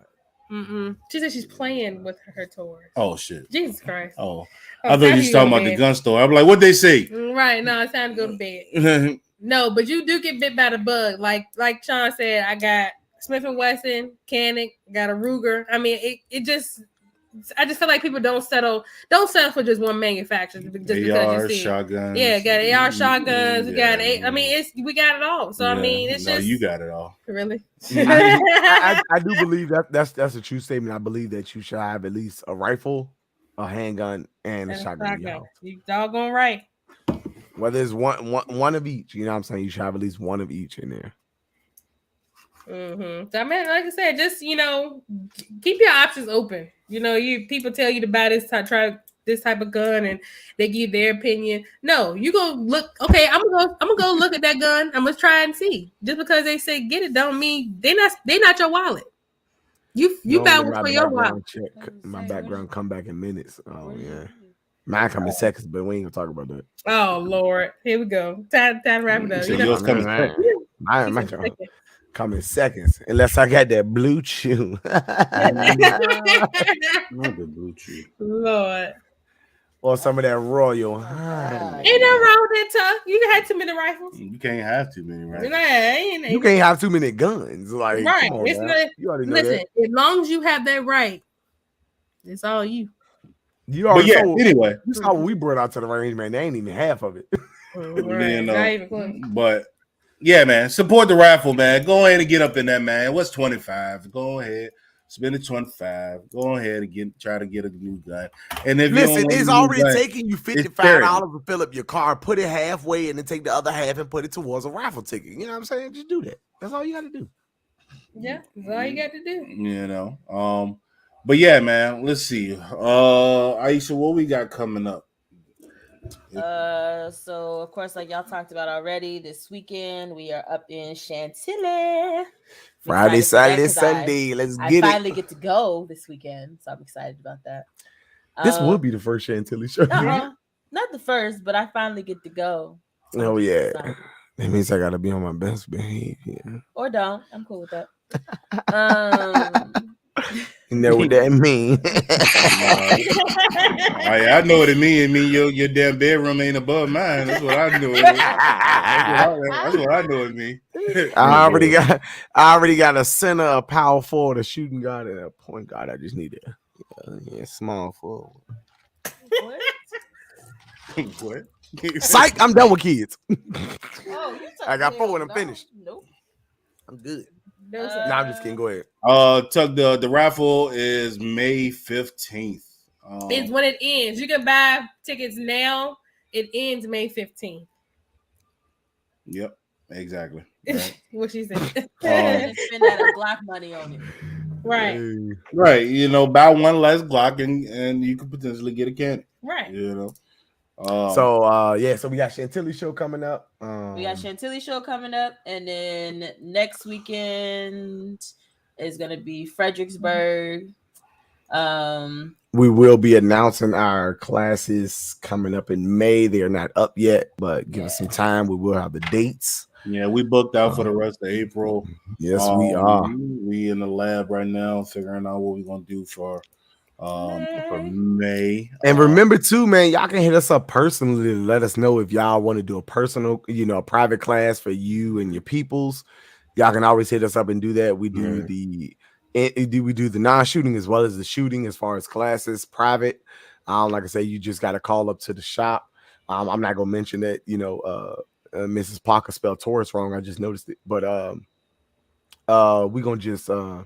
She said she's playing with her toys. Oh shit! Jesus Christ! Oh, I thought you was talking about the gun store. I'm like, what they say? Right? No, it's time to go to bed. No, but you do get bit by the bug. Like Sean said, I got Smith & Wesson, Canic, got a Ruger. I mean, I just feel like people don't settle for just one manufacturer just because you see shotguns. Yeah, got AR shotguns. We got we got it all. So I mean, it's just you got it all. Really? I do believe that's a true statement. I believe that you should have at least a rifle, a handgun, and a shotgun. You doggone right. Whether it's one of each, you know what I'm saying? You should have at least one of each in there. So I mean, like I said, just keep your options open. People tell you to buy try this type of gun, and they give their opinion. No, you go look. Okay, I'm gonna go look at that gun. I'm gonna try and see. Just because they say get it, don't mean they not your wallet. You buy one for your wallet. My background come back in minutes. Oh yeah, mine come in seconds, but we ain't gonna talk about that. Oh Lord, here we go. Time to wrap it up. Yours coming my come in seconds, unless I got that blue chew. Not the blue chew. Lord. or some of that Royal Honey. Ain't nothing wrong with that, Tuck. You can have too many rifles. You can't have too many, right? You can't have too many guns. Like, right. Come on, It's man. not, You already know listen, that. as long as you have that right, it's all you. You already But yeah, saw, anyway. You saw what we brought out to the range, man. They ain't even half of it. Right. Not even close. But yeah, man, support the raffle, man. Go ahead and get up in that, man. What's 25? Go ahead, spend the 25. Go ahead and try to get a new gun. And if Listen, it's already taking you $55 to fill up your car, put it halfway, and then take the other half and put it towards a raffle ticket. You know what I'm saying? Just do that. That's all you got to do. Yeah, that's all you got to do. You know. But yeah, man. Let's see. Aisha, what we got coming up? So of course, like y'all talked about already, this weekend we are up in Chantilly. Friday, Saturday, Sunday. Let's get it. I finally get to go this weekend, so I'm excited about that. This will be the first Chantilly show. Not the first, but I finally get to go. Oh yeah, that means I gotta be on my best behavior. Or don't. I'm cool with that. You know what that means? I know what it means. It means your damn bedroom ain't above mine. That's what I know. That's what I know it means. I already got a center, a power forward, a shooting guard, and a point guard. I just need a small forward. What? Psych! I'm done with kids. I got 4 and I'm finished. Nope. I'm good. I'm just kidding. Go ahead. Tug, the raffle is May 15th. It's when it ends. You can buy tickets now. It ends May 15th. Yep, exactly. Right. What she said. Spend that Glock money on it. Right. Right. You know, buy one less Glock and you could potentially get a candy. Right. You know. So we got Chantilly show coming up. We got Chantilly show coming up, and then next weekend is gonna be Fredericksburg. We will be announcing our classes coming up in May. They are not up yet, but give us some time. We will have the dates. Yeah, we booked out for the rest of April. Yes, we are. We in the lab right now figuring out what we're gonna do for May. And remember too, man, y'all can hit us up personally to let us know if y'all want to do a personal, a private class for you and your peoples. Y'all can always hit us up and do that. We do we do the non-shooting as well as the shooting as far as classes private. Like I say, you just got to call up to the shop. I'm not gonna mention that Mrs. Parker spelled Taurus wrong. I just noticed it, but we're gonna just you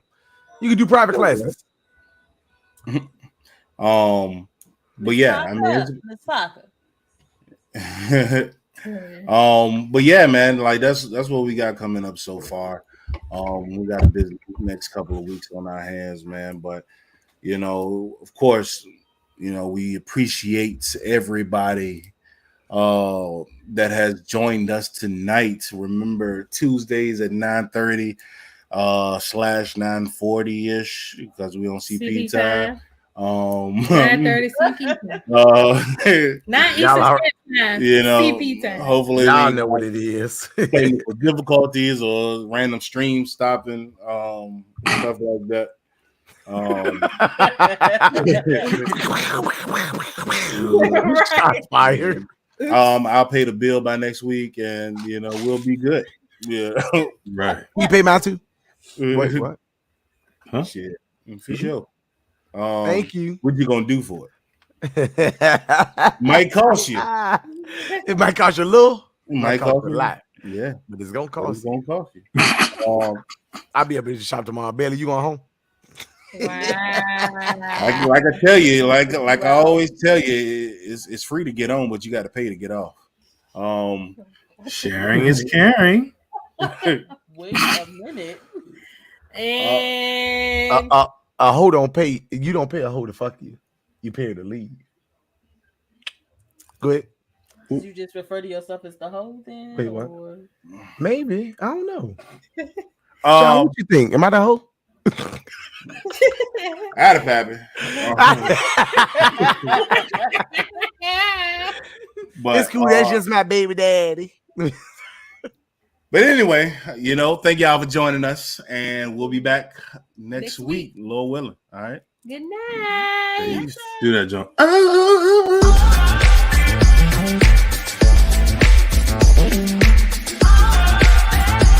can do private classes. But yeah, I mean, Miss Parker. But yeah, man, like that's what we got coming up so far. We got a busy next couple of weeks on our hands, man. But of course, we appreciate everybody that has joined us tonight. Remember, Tuesdays at 9:30 / 9:40 because we on CP time. 9:30 CP time. Not Eastern Standard Time. CP time. Hopefully, y'all know what it is. Technical difficulties or random stream stopping, stuff like that. Shots fired. I'll pay the bill by next week, and we'll be good. Yeah, right. You pay mine too. Wait, what? Huh? Shit, for sure. Thank you. What you gonna do for it? Might cost you. It might cost you a little. It might cost you a lot. Yeah, but it's gonna cost. It's gonna cost you. I'll be up at the shop tomorrow. Bailey, you going home? Wow. Like I tell you, like I always tell you, it's free to get on, but you got to pay to get off. Sharing is caring. Wait a minute. And a hoe don't pay. You don't pay a hoe to fuck you. You pay her to leave. Go ahead. Did you just refer to yourself as the hoe then? Wait, what? Or? Maybe. I don't know. Sean, what you think? Am I the hoe? Out of Pappy. But it's cool. That's just my baby daddy. But anyway, thank y'all for joining us, and we'll be back next week, Lord willing. All right. Good night. Do that, John.